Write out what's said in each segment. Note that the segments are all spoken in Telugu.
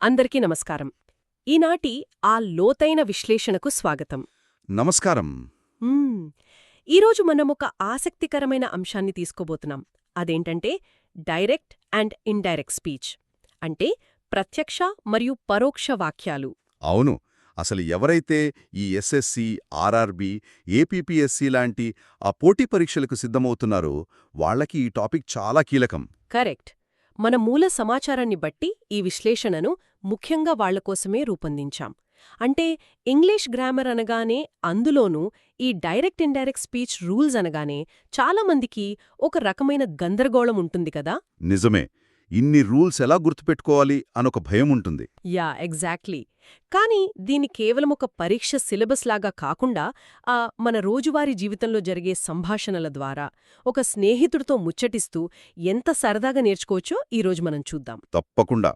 అందరికీ నమస్కారం. ఈనాటి ఆ లోతైన విశ్లేషణకు స్వాగతం. నమస్కారం. ఈరోజు మనం ఒక ఆసక్తికరమైన అంశాన్ని తీసుకోబోతున్నాం. అదేంటంటే డైరెక్ట్ అండ్ ఇండైరెక్ట్ స్పీచ్, అంటే ప్రత్యక్ష మరియు పరోక్ష వాక్యాలు. అవును, అసలు ఎవరైతే ఈ ఎస్ఎస్సి, ఆర్ఆర్బి, ఏపీపీఎస్సి లాంటి ఆ పోటీ పరీక్షలకు సిద్ధమవుతున్నారో వాళ్లకి ఈ టాపిక్ చాలా కీలకం. కరెక్ట్. మన మూల సమాచారాన్ని బట్టి ఈ విశ్లేషణను ముఖ్యంగా వాళ్లకోసమే రూపొందించాం. అంటే ఇంగ్లీష్ గ్రామర్ అనగానే, అందులోనూ ఈ డైరెక్ట్ ఇండైరెక్ట్ స్పీచ్ రూల్స్ అనగానే చాలామందికి ఒక రకమైన గందరగోళం ఉంటుంది కదా. నిజమే, ఇన్ని రూల్స్ ఎలా గుర్తుపెట్టుకోవాలి అనొక భయం ఉంటుంది. Yeah, exactly. కానీ దీన్ని కేవలం ఒక పరీక్ష సిలబస్ లాగా కాకుండా మన రోజువారీ జీవితంలో జరిగే సంభాషణల ద్వారా, ఒక స్నేహితుడితో ముచ్చటిస్తూ ఎంత సరదాగా నేర్చుకోవచ్చో ఈరోజు మనం చూద్దాం. తప్పకుండా.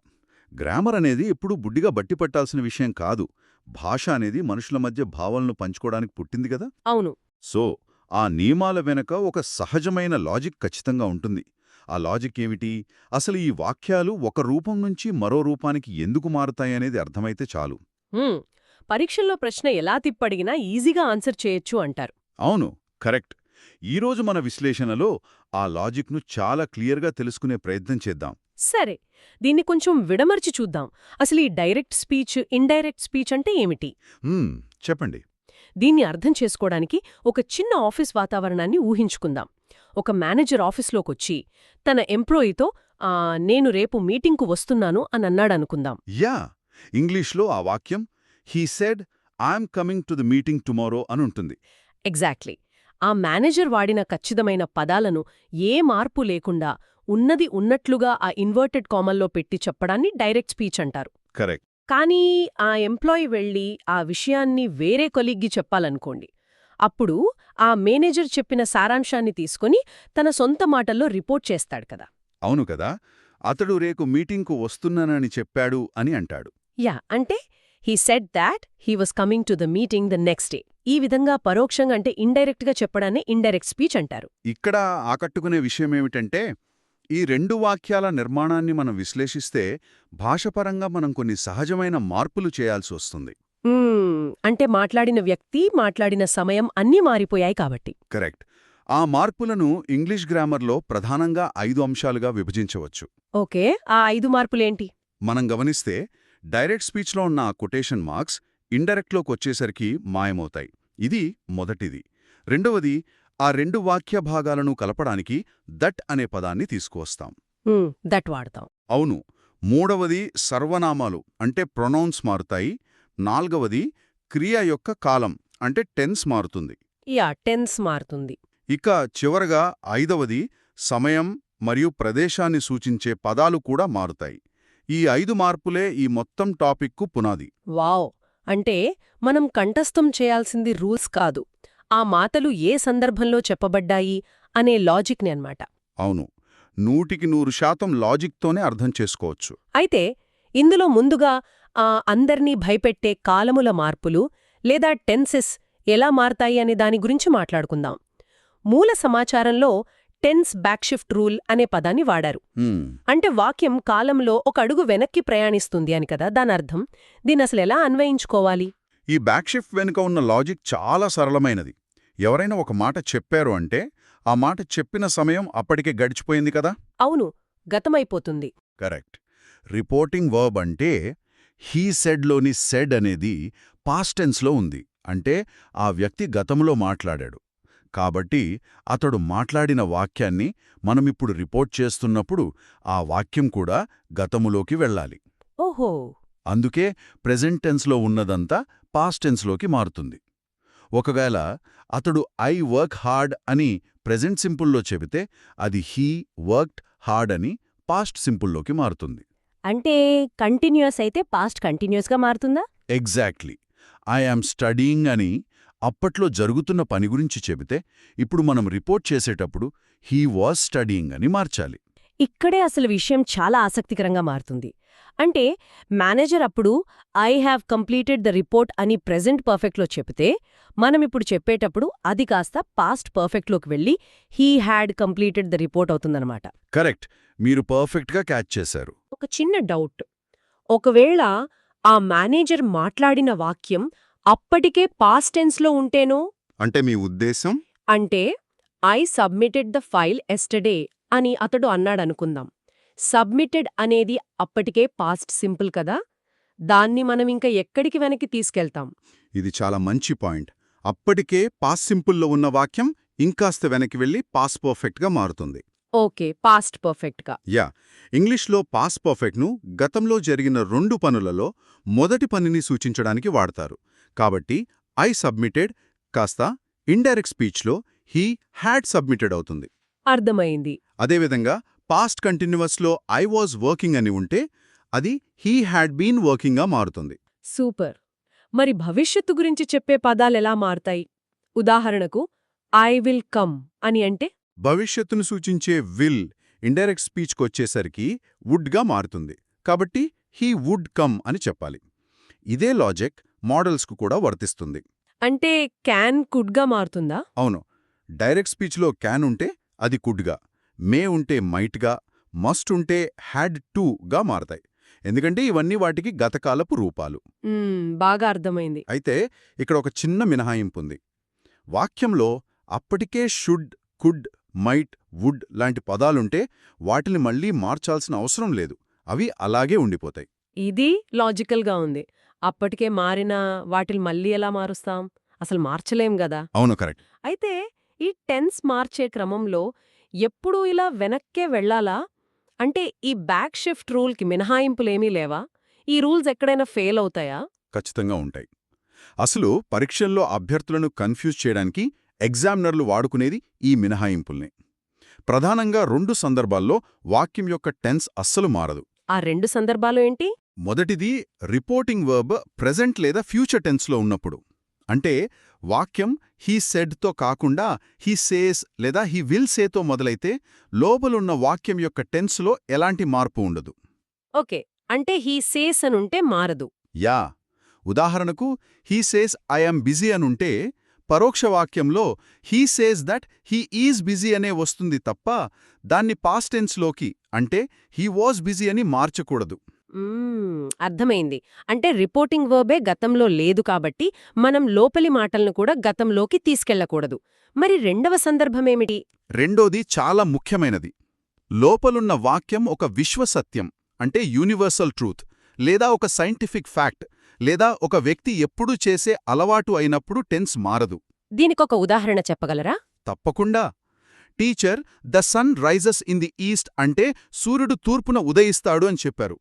గ్రామర్ అనేది ఎప్పుడూ బుడ్డిగా బట్టిపట్టాల్సిన విషయం కాదు. భాష అనేది మనుషుల మధ్య భావనలు పంచుకోవడానికి పుట్టింది కదా. అవును. సో ఆ నియమాల వెనక ఒక సహజమైన లాజిక్ ఖచ్చితంగా ఉంటుంది. ఆ లాజిక్ ఏమిటి? అసలు ఈ వాక్యాలు ఒక రూపం నుంచి మరో రూపానికి ఎందుకు మారుతాయనేది అర్థమైతే చాలు. పరీక్షల్లో ప్రశ్న ఎలా తిప్పడిగినా ఈజీగా ఆన్సర్ చేయొచ్చు అంటారు. అవును, కరెక్ట్. ఈరోజు మన విశ్లేషణలో ఆ లాజిక్ను చాలా క్లియర్గా తెలుసుకునే ప్రయత్నం చేద్దాం. సరే, దీన్ని కొంచెం విడమర్చి చూద్దాం. అసలు ఈ డైరెక్ట్ స్పీచ్, ఇండైరెక్ట్ స్పీచ్ అంటే ఏమిటి? చెప్పండి. దీన్ని అర్థం చేసుకోవడానికి ఒక చిన్న ఆఫీస్ వాతావరణాన్ని ఊహించుకుందాం. ఒక మేనేజర్ ఆఫీస్లోకొచ్చి తన ఎంప్లాయీతో నేను రేపు మీటింగ్కు వస్తున్నాను అని అన్నాడనుకుందాం. యా, ఇంగ్లీష్లో ఆ వాక్యం he said I'm coming to the meeting tomorrow అనుంటుంది. ఎగ్జాక్ట్లీ. ఆ మేనేజర్ వాడిన ఖచ్చితమైన పదాలను ఏ మార్పు లేకుండా ఉన్నది ఉన్నట్లుగా ఆ ఇన్వర్టెడ్ కామల్లో పెట్టి చెప్పడాన్ని డైరెక్ట్ స్పీచ్ అంటారు. కరెక్ట్. కానీ ఆ ఎంప్లాయీ వెళ్ళి ఆ విషయాన్ని వేరే కొలీగ్కి చెప్పాలనుకోండి. అప్పుడు ఆ మేనేజర్ చెప్పిన సారాంశాన్ని తీసుకుని తన సొంత మాటల్లో రిపోర్ట్ చేస్తాడు కదా. అవును కదా. అతడు రేపు మీటింగ్కు వస్తున్నానని చెప్పాడు అని అంటాడు. యా, అంటే he said that he was coming to the meeting the next day. ఈ విధంగా పరోక్షంగా అంటే ఇండైరెక్ట్గా చెప్పడాన్ని ఇండైరెక్ట్ స్పీచ్ అంటారు. ఇక్కడ ఆకట్టుకునే విషయమేమిటంటే, ఈ రెండు వాక్యాల నిర్మాణాన్ని మనం విశ్లేషిస్తే భాషపరంగా మనం కొన్ని సహజమైన మార్పులు చేయాల్సి వస్తుంది. అంటే మాట్లాడిన వ్యక్తి, మాట్లాడిన సమయం అన్నీ మారిపోయాయి కాబట్టి. కరెక్ట్. ఆ మార్పులను ఇంగ్లీష్ గ్రామర్లో ప్రధానంగా 5 అంశాలుగా విభజించవచ్చు. ఓకే, ఆ 5 మార్పులేంటి? మనం గమనిస్తే డైరెక్ట్ స్పీచ్లో ఉన్న కొటేషన్ మార్క్స్ ఇండైరెక్ట్లోకొచ్చేసరికి మాయమవుతాయి. ఇది మొదటిది. రెండవది, ఆ రెండు వాక్య భాగాలను కలపడానికి దట్ అనే పదాన్ని తీసుకువస్తాం. దట్ వాడతాం. అవును. మూడవది, సర్వనామాలు అంటే ప్రొనౌన్స్ మారుతాయి. నాల్గవది, క్రియ యొక్క కాలం అంటే టెన్స్ మారుతుంది. యా, టెన్స్ మారుతుంది. ఇక చివరగా 5వది, సమయం మరియు ప్రదేశాన్ని సూచించే పదాలు కూడా మారుతాయి. ఈ 5 మార్పులే ఈ మొత్తం టాపిక్కు పునాది. వావ్! అంటే మనం కంఠస్థం చేయాల్సింది రూల్స్ కాదు, ఆ మాటలు ఏ సందర్భంలో చెప్పబడ్డాయి అనే లాజిక్ని అన్నమాట. అవును, 100% లాజిక్తోనే అర్థం చేసుకోవచ్చు. అయితే ఇందులో ముందుగా అందర్నీ భయపెట్టే కాలముల మార్పులు లేదా టెన్సెస్ ఎలా మారతాయి అనే దాని గురించి మాట్లాడుకుందాం. మూల సమాచారంలో టెన్స్ బ్యాక్షిఫ్ట్ రూల్ అనే పదాన్ని వాడారు. అంటే వాక్యం కాలంలో ఒక అడుగు వెనక్కి ప్రయాణిస్తుంది అని కదా దానర్థం. దీన్నసలు ఎలా అన్వయించుకోవాలి? ఈ బ్యాక్షిఫ్ట్ వెనుక ఉన్న లాజిక్ చాలా సరళమైనది. ఎవరైనా ఒక మాట చెప్పారు అంటే ఆ మాట చెప్పిన సమయం అప్పటికే గడిచిపోయింది కదా. అవును, గతమైపోతుంది. కరెక్ట్. రిపోర్టింగ్ వర్బ్ అంటే హీ సెడ్లోని సెడ్ అనేది పాస్ట్ టెన్స్లో ఉంది. అంటే ఆ వ్యక్తి గతంలో మాట్లాడాడు కాబట్టి అతడు మాట్లాడిన వాక్యాన్ని మనమిప్పుడు రిపోర్ట్ చేస్తున్నప్పుడు ఆ వాక్యం కూడా గతములోకి వెళ్ళాలి. ఓహో. అందుకే ప్రెజెంట్ టెన్స్లో ఉన్నదంతా పాస్ట్ టెన్స్లోకి మారుతుంది. ఒకవేళ అతడు ఐ వర్క్ హార్డ్ అని ప్రెజెంట్ సింపుల్లో చెబితే అది హీ వర్క్డ్ హార్డ్ అని పాస్ట్ సింపుల్లోకి మారుతుంది. అంటే కంటిన్యూస్ అయితే పాస్ట్ కంటిన్యూస్గా మారుతుందా? ఎగ్జాక్ట్లీ. ఐ యామ్ స్టడీయింగ్ అని అప్పట్లో జరుగుతున్న పని గురించి చెబితే ఇప్పుడు మనం రిపోర్ట్ చేసేటప్పుడు హీ వాజ్ స్టడీయింగ్ అని మార్చాలి. ఇక్కడే అసలు విషయం చాలా ఆసక్తికరంగా మారుతుంది. అంటే మేనేజర్ అప్పుడు I have completed the report అని ప్రెజెంట్ పర్ఫెక్ట్లో చెబితే, మనమిప్పుడు చెప్పేటప్పుడు అది కాస్త పాస్ట్ పర్ఫెక్ట్లోకి వెళ్ళి he had completed the report అవుతుందన్నమాట. కరెక్ట్. మీరు పర్ఫెక్ట్గా క్యాచ్ చేశారు. ఒక చిన్న డౌట్. ఒకవేళ ఆ మేనేజర్ మాట్లాడిన వాక్యం అప్పటికే పాస్ట్ టెన్స్లో ఉంటేనో? అంటే మీ ఉద్దేశం? అంటే I submitted the file yesterday అని అతడు అన్నాడనుకుందాం. సబ్మిటెడ్ అనేది అప్పటికే పాస్ట్ సింపుల్ కదా, దాన్ని మనమింక ఎక్కడికి వెనక్కి తీసుకెళ్తాం? ఇది చాలా మంచి పాయింట్. అప్పటికే పాస్ సింపుల్లో ఉన్న వాక్యం ఇంకాస్త వెనక్కి వెళ్ళి పాస్ పర్ఫెక్ట్గా మారుతుంది. ఓకే, పాస్ట్ పర్ఫెక్ట్గా. యా, ఇంగ్లీష్లో పాస్ పర్ఫెక్ట్ను గతంలో జరిగిన 2 పనులలో మొదటి పనిని సూచించడానికి వాడతారు. కాబట్టి ఐ సబ్మిటెడ్ కాస్త ఇండైరెక్ట్ స్పీచ్లో హీ హ్యాడ్ సబ్మిటెడ్ అవుతుంది. అర్థమైంది. అదేవిధంగా పాస్ట్ కంటిన్యూవస్లో ఐ వాజ్ వర్కింగ్ అని ఉంటే అది హీ హ్యాడ్ బీన్ వర్కింగ్గా మారుతుంది. సూపర్. మరి భవిష్యత్తు గురించి చెప్పే పదాలెలా మారతాయి? ఉదాహరణకు ఐ విల్ కమ్ అని అంటే? భవిష్యత్తును సూచించే విల్ ఇండైరెక్ట్ స్పీచ్కొచ్చేసరికి వుడ్గా మారుతుంది. కాబట్టి హీ వుడ్ కమ్ అని చెప్పాలి. ఇదే లాజిక్ మోడల్స్కు కూడా వర్తిస్తుంది. అంటే క్యాన్ కుడ్గా మారుతుందా? అవును, డైరెక్ట్ స్పీచ్లో క్యాన్ ఉంటే అది కుడ్గా, మే ఉంటే మైట్గా, మస్ట్ ఉంటే హ్యాడ్ టుగా మారతాయి. ఎందుకంటే ఇవన్నీ వాటికి గతకాలపు రూపాలు. బాగా అర్థమైంది. అయితే ఇక్కడ ఒక చిన్న మినహాయింపుంది. వాక్యంలో అప్పటికే షుడ్, కుడ్, మైట్, వుడ్ లాంటి పదాలుంటే వాటిని మళ్లీ మార్చాల్సిన అవసరం లేదు. అవి అలాగే ఉండిపోతాయి. ఇది లాజికల్గా ఉంది. అప్పటికే మారిన వాటిని మళ్ళీ ఎలా మారుస్తాం? అసలు మార్చలేం గదా. అవును, కరెక్ట్. అయితే ఈ టెన్స్ మార్చే క్రమంలో ఎప్పుడూ ఇలా వెనక్కే వెళ్లాలా? అంటే ఈ బ్యాక్ షిఫ్ట్ రూల్కి మినహాయింపులేమీ లేవా? ఈ రూల్స్ ఎక్కడైనా ఫెయిల్ అవుతాయా? ఖచ్చితంగా ఉంటాయి. అసలు పరీక్షల్లో అభ్యర్థులను కన్ఫ్యూజ్ చేయడానికి ఎగ్జామినర్లు వాడుకునేది ఈ మినహాయింపుల్నే. ప్రధానంగా 2 సందర్భాల్లో వాక్యం యొక్క టెన్స్ అస్సలు మారదు. ఆ 2 సందర్భాలు ఏంటి? మొదటిది రిపోర్టింగ్ వర్బ్ ప్రెజెంట్ లేదా ఫ్యూచర్ టెన్స్లో ఉన్నప్పుడు. అంటే వాక్యం హీ సెడ్తో కాకుండా హీ సేస్ లేదా హీ విల్ సేతో మొదలైతే లోపలున్న వాక్యం యొక్క టెన్స్లో ఎలాంటి మార్పు ఉండదు. ఓకే, అంటే హీ సేస్ అనుంటే మారదు. యా, ఉదాహరణకు he says I am busy అనుంటే పరోక్ష వాక్యంలో he says that he is busy అనే వస్తుంది తప్ప దాన్ని పాస్ట్ టెన్స్లోకి అంటే హీ వాజ్ బిజీ అని మార్చకూడదు. అర్థమైంది. అంటే రిపోర్టింగ్ వర్బే గతంలో లేదు కాబట్టి మనం లోపలి మాటలను కూడా గతంలోకి తీసుకెళ్లకూడదు. మరి రెండవ సందర్భమేమిటి? రెండోది చాలా ముఖ్యమైనది. లోపలున్న వాక్యం ఒక విశ్వసత్యం అంటే యూనివర్సల్ ట్రూత్, లేదా ఒక సైంటిఫిక్ ఫ్యాక్ట్, లేదా ఒక వ్యక్తి ఎప్పుడూ చేసే అలవాటు అయినప్పుడు టెన్స్ మారదు. దీనికొక ఉదాహరణ చెప్పగలరా? తప్పకుండా. Teacher the sun rises in the east అంటే సూర్యుడు తూర్పున ఉదయిస్తాడు అని చెప్పారు.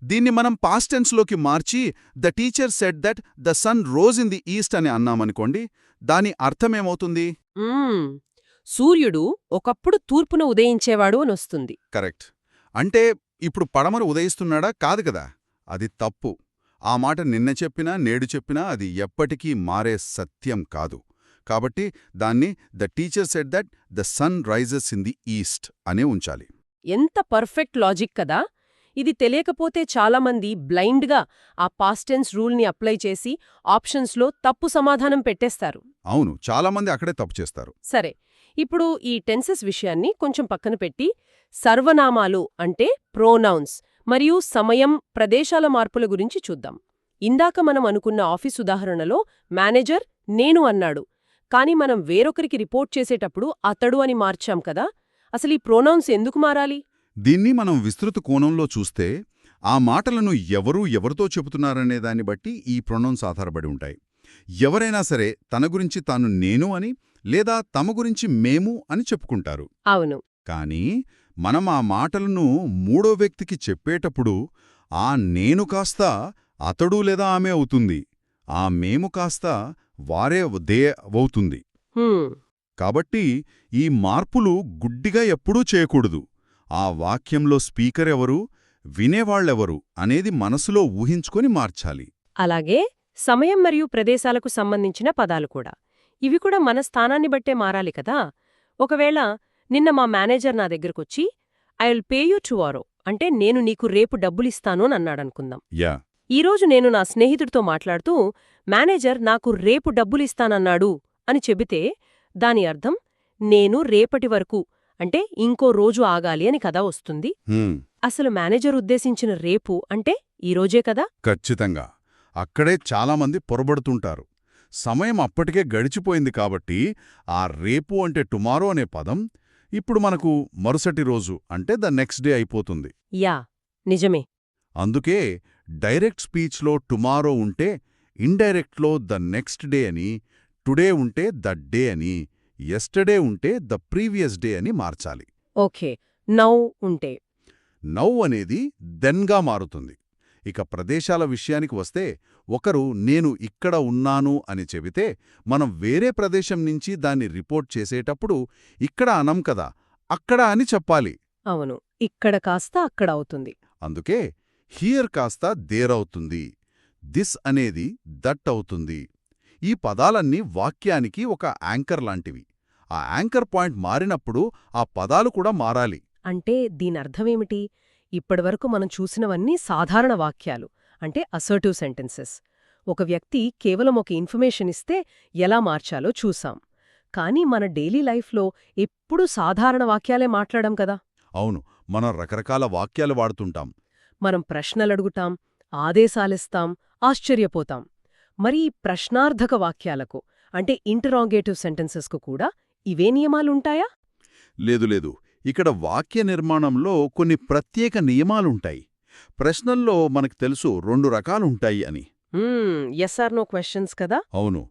దీన్ని మనం పాస్ట్ టెన్స్లోకి మార్చి the teacher said that the sun rose in the east అని అన్నామనుకోండి, దాని అర్థమేమవుతుంది? సూర్యుడు ఒకప్పుడు తూర్పున ఉదయించేవాడు అనొస్తుంది. కరెక్ట్. అంటే ఇప్పుడు పడమర ఉదయిస్తున్నాడా? కాదు కదా. అది తప్పు. ఆ మాట నిన్న చెప్పినా నేడు చెప్పినా అది ఎప్పటికీ మారే సత్యం కాదు. కాబట్టి దాన్ని the teacher said that the sun rises in the east అనే ఉంచాలి. ఎంత పర్ఫెక్ట్ లాజిక్ కదా. ఇది తెలియకపోతే చాలామంది బ్లైండ్గా ఆ పాస్ట్ టెన్స్ రూల్ని అప్లై చేసి ఆప్షన్స్లో తప్పు సమాధానం పెట్టేస్తారు. అవును, చాలామంది అక్కడే తప్పు చేస్తారు. సరే, ఇప్పుడు ఈ టెన్సెస్ విషయాన్ని కొంచెం పక్కన పెట్టి సర్వనామాలు అంటే ప్రోనౌన్స్ మరియు సమయం, ప్రదేశాల మార్పుల గురించి చూద్దాం. ఇందాక మనం అనుకున్న ఆఫీస్ ఉదాహరణలో మేనేజర్ నేను అన్నాడు, కానీ మనం వేరొకరికి రిపోర్ట్ చేసేటప్పుడు అతడు అని మార్చాం కదా. అసలు ఈ ప్రోనౌన్స్ ఎందుకు మారాలి? దీన్ని మనం విస్తృత కోణంలో చూస్తే ఆ మాటలను ఎవరితో చెబుతున్నారనే దాన్ని బట్టి ఈ ప్రొనౌన్స్ ఆధారపడి ఉంటాయి. ఎవరైనా సరే తన గురించి తాను నేను అని లేదా తమ గురించి మేము అని చెప్పుకుంటారు. అవును. కానీ మనం ఆ మాటలను మూడో వ్యక్తికి చెప్పేటప్పుడు ఆ నేను కాస్త అతడు లేదా ఆమె అవుతుంది, ఆ మేము కాస్త వారే దే అవుతుంది. కాబట్టి ఈ మార్పులు గుడ్డిగా ఎప్పుడూ చేయకూడదు. ఆ వాక్యంలో స్పీకర్ ఎవరు, వినేవాళ్లెవరు అనేది మనసులో ఊహించుకొని మార్చాలి. అలాగే సమయం మరియు ప్రదేశాలకు సంబంధించిన పదాలు కూడా. ఇవి కూడా మన స్థానాన్ని బట్టే మారాలి కదా. ఒకవేళ నిన్న మా మేనేజర్ నా దగ్గరకొచ్చి I will pay you tomorrow అంటే నేను నీకు రేపు డబ్బులిస్తాను అని అన్నాడనుకుందాం. యా, ఈరోజు నేను నా స్నేహితుడితో మాట్లాడుతూ మేనేజర్ నాకు రేపు డబ్బులిస్తానన్నాడు అని చెబితే దాని అర్థం నేను రేపటి వరకు అంటే ఇంకో రోజు ఆగాలి అని కదా వస్తుంది. అసలు మేనేజర్ ఉద్దేశించిన రేపు అంటే ఈరోజే కదా? ఖచ్చితంగా. అక్కడే చాలామంది పొరబడుతుంటారు. సమయం అప్పటికే గడిచిపోయింది కాబట్టి ఆ రేపు అంటే టుమారో అనే పదం ఇప్పుడు మనకు మరుసటి రోజు అంటే ద నెక్స్ట్ డే అయిపోతుంది. యా, నిజమే. అందుకే డైరెక్ట్ స్పీచ్లో టుమారో ఉంటే ఇండైరెక్ట్లో ద నెక్స్ట్ డే అని, టుడే ఉంటే ద డే అని, యెస్టర్డే ఉంటే ద ప్రీవియస్ డే అని మార్చాలి. ఓకే, నౌ ఉంటే. నౌ అనేది దెన్గా మారుతుంది. ఇక ప్రదేశాల విషయానికి వస్తే ఒకరు నేను ఇక్కడ ఉన్నాను అని చెబితే మనం వేరే ప్రదేశం నుంచి దాన్ని రిపోర్ట్ చేసేటప్పుడు ఇక్కడ అనం కదా, అక్కడ అని చెప్పాలి. అవును, ఇక్కడ కాస్త అక్కడ అవుతుంది. అందుకే హియర్ కాస్త దేర్ అవుతుంది, దిస్ అనేది దట్ అవుతుంది. ఈ పదాలన్నీ వాక్యానికి ఒక యాంకర్ లాంటివి. ఆ యాంకర్ పాయింట్ మారినప్పుడు ఆ పదాలు కూడా మారాలి. అంటే దీనర్థమేమిటి? ఇప్పటివరకు మనం చూసినవన్నీ సాధారణ వాక్యాలు, అంటే అసర్టివ్ సెంటెన్సెస్. ఒక వ్యక్తి కేవలం ఒక ఇన్ఫర్మేషన్ ఇస్తే ఎలా మార్చాలో చూసాం. కానీ మన డైలీ లైఫ్లో ఎప్పుడూ సాధారణ వాక్యాలే మాట్లాడం కదా. అవును, మనం రకరకాల వాక్యాలు వాడుతుంటాం. మనం ప్రశ్నలడుగుతాం, ఆదేశాలిస్తాం, ఆశ్చర్యపోతాం. మరి ఈ ప్రశ్నార్థక వాక్యాలకు, అంటే ఇంటరాగేటివ్ సెంటెన్సెస్కు కూడా ఇవే నియమాలుంటాయా? లేదు. ఇక్కడ వాక్య నిర్మాణంలో కొన్ని ప్రత్యేక నియమాలుంటాయి. ప్రశ్నల్లో మనకు తెలుసు 2 రకాలుంటాయి అని. ఎస్ ఆర్ నో క్వశ్చన్స్ కదా. అవును,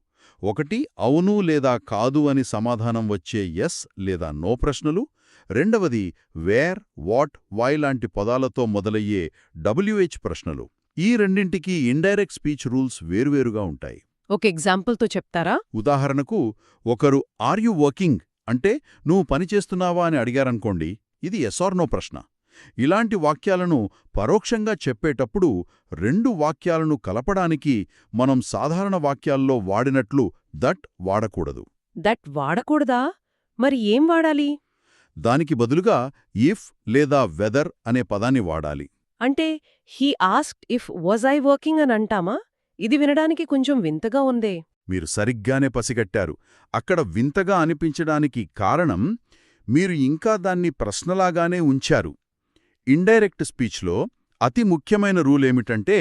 ఒకటి అవును లేదా కాదు అని సమాధానం వచ్చే ఎస్ లేదా నో ప్రశ్నలు. రెండవది వేర్, వాట్, వై లాంటి పదాలతో మొదలయ్యే WH ప్రశ్నలు. ఈ రెండింటికి ఇండైరెక్ట్ స్పీచ్ రూల్స్ వేరువేరుగా ఉంటాయి. ఒక ఎగ్జాంపుల్తో చెప్తారా? ఉదాహరణకు ఒకరు ఆర్ యు వర్కింగ్ అంటే నువ్వు పనిచేస్తున్నావా అని అడిగారనుకోండి, ఇది ఎస్ ఆర్ నో ప్రశ్న. ఇలాంటి వాక్యాలను పరోక్షంగా చెప్పేటప్పుడు 2 వాక్యాలను కలపడానికి మనం సాధారణ వాక్యాల్లో వాడినట్లు దట్ వాడకూడదు. దట్ వాడకూడదా? మరి ఏం వాడాలి? దానికి బదులుగా ఇఫ్ లేదా వెదర్ అనే పదాన్ని వాడాలి. అంటే he asked if was I working అని అంటామా? ఇది వినడానికి కొంచెం వింతగా ఉందే. మీరు సరిగ్గానే పసిగట్టారు. అక్కడ వింతగా అనిపించడానికి కారణం మీరు ఇంకా దాన్ని ప్రశ్నలాగానే ఉంచారు. ఇండైరెక్ట్ స్పీచ్లో అతి ముఖ్యమైన రూలేమిటంటే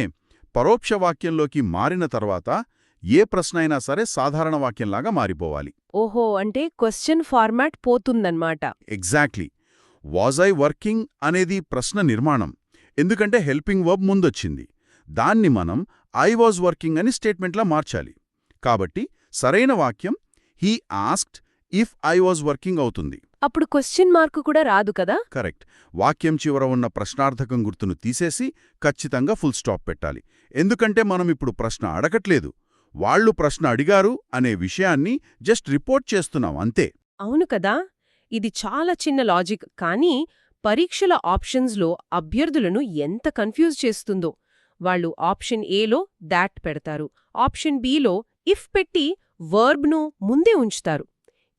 పరోక్ష వాక్యంలోకి మారిన తర్వాత ఏ ప్రశ్న అయినా సరే సాధారణ వాక్యంలాగా మారిపోవాలి. ఓహో, అంటే క్వశ్చన్ ఫార్మాట్ పోతుందన్నమాట. ఎగ్జాక్ట్లీ. వాజ్ ఐ వర్కింగ్ అనేది ప్రశ్న నిర్మాణం, ఎందుకంటే హెల్పింగ్ వర్బ్ ముందొచ్చింది. దాన్ని మనం ఐ వాజ్ వర్కింగ్ అని స్టేట్మెంట్లా మార్చాలి. కాబట్టి సరైన వాక్యం he asked if I was working అవుతుంది. అప్పుడు క్వశ్చన్ మార్కు కూడా రాదు కదా. కరెక్ట్. వాక్యం చివర ఉన్న ప్రశ్నార్థకం గుర్తును తీసేసి ఖచ్చితంగా ఫుల్ స్టాప్ పెట్టాలి. ఎందుకంటే మనం ఇప్పుడు ప్రశ్న అడగట్లేదు, వాళ్ళు ప్రశ్న అడిగారు అనే విషయాన్ని జస్ట్ రిపోర్ట్ చేస్తున్నాం అంతే. అవును కదా. ఇది చాలా చిన్న లాజిక్, కానీ పరీక్షల ఆప్షన్స్లో అభ్యర్థులను ఎంత కన్ఫ్యూజ్ చేస్తుందో. వాళ్ళు ఆప్షన్ ఏలో దాట్ పెడతారు, ఆప్షన్ బిలో ఇఫ్ పెట్టి వర్బ్ను ముందే ఉంచుతారు.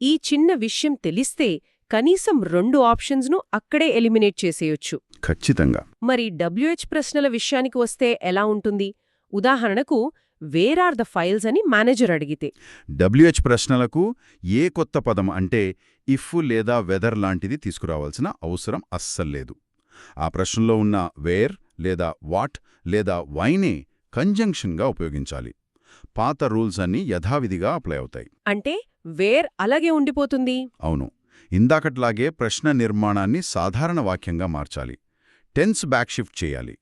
ఈ చిన్న విషయం తెలిస్తే కనీసం 2 ఆప్షన్స్ను అక్కడే ఎలిమినేట్ చేసేయొచ్చు. ఖచ్చితంగా. మరి WH ప్రశ్నల విషయానికి వస్తే ఎలా ఉంటుంది? ఉదాహరణకు వేర్ ఆర్ ద ఫైల్స్ అని మేనేజర్ అడిగితే WH ప్రశ్నలకు ఏ కొత్త పదం అంటే ఇఫ్ లేదా వెదర్ లాంటిది తీసుకురావాల్సిన అవసరం అస్సల్లేదు. ఆ ప్రశ్నలో ఉన్న వేర్ లేదా వాట్ లేదా వైనే కంజంక్షన్గా ఉపయోగించాలి. పాత రూల్స్ అన్నీ యథావిధిగా అప్లై అవుతాయి. అంటే వేర్ అలాగే ఉండిపోతుంది. అవును, ఇందాకట్లాగే ప్రశ్న నిర్మాణాన్ని సాధారణ వాక్యంగా మార్చాలి. టెన్స్ బ్యాక్ షిఫ్ట్ చేయాలి.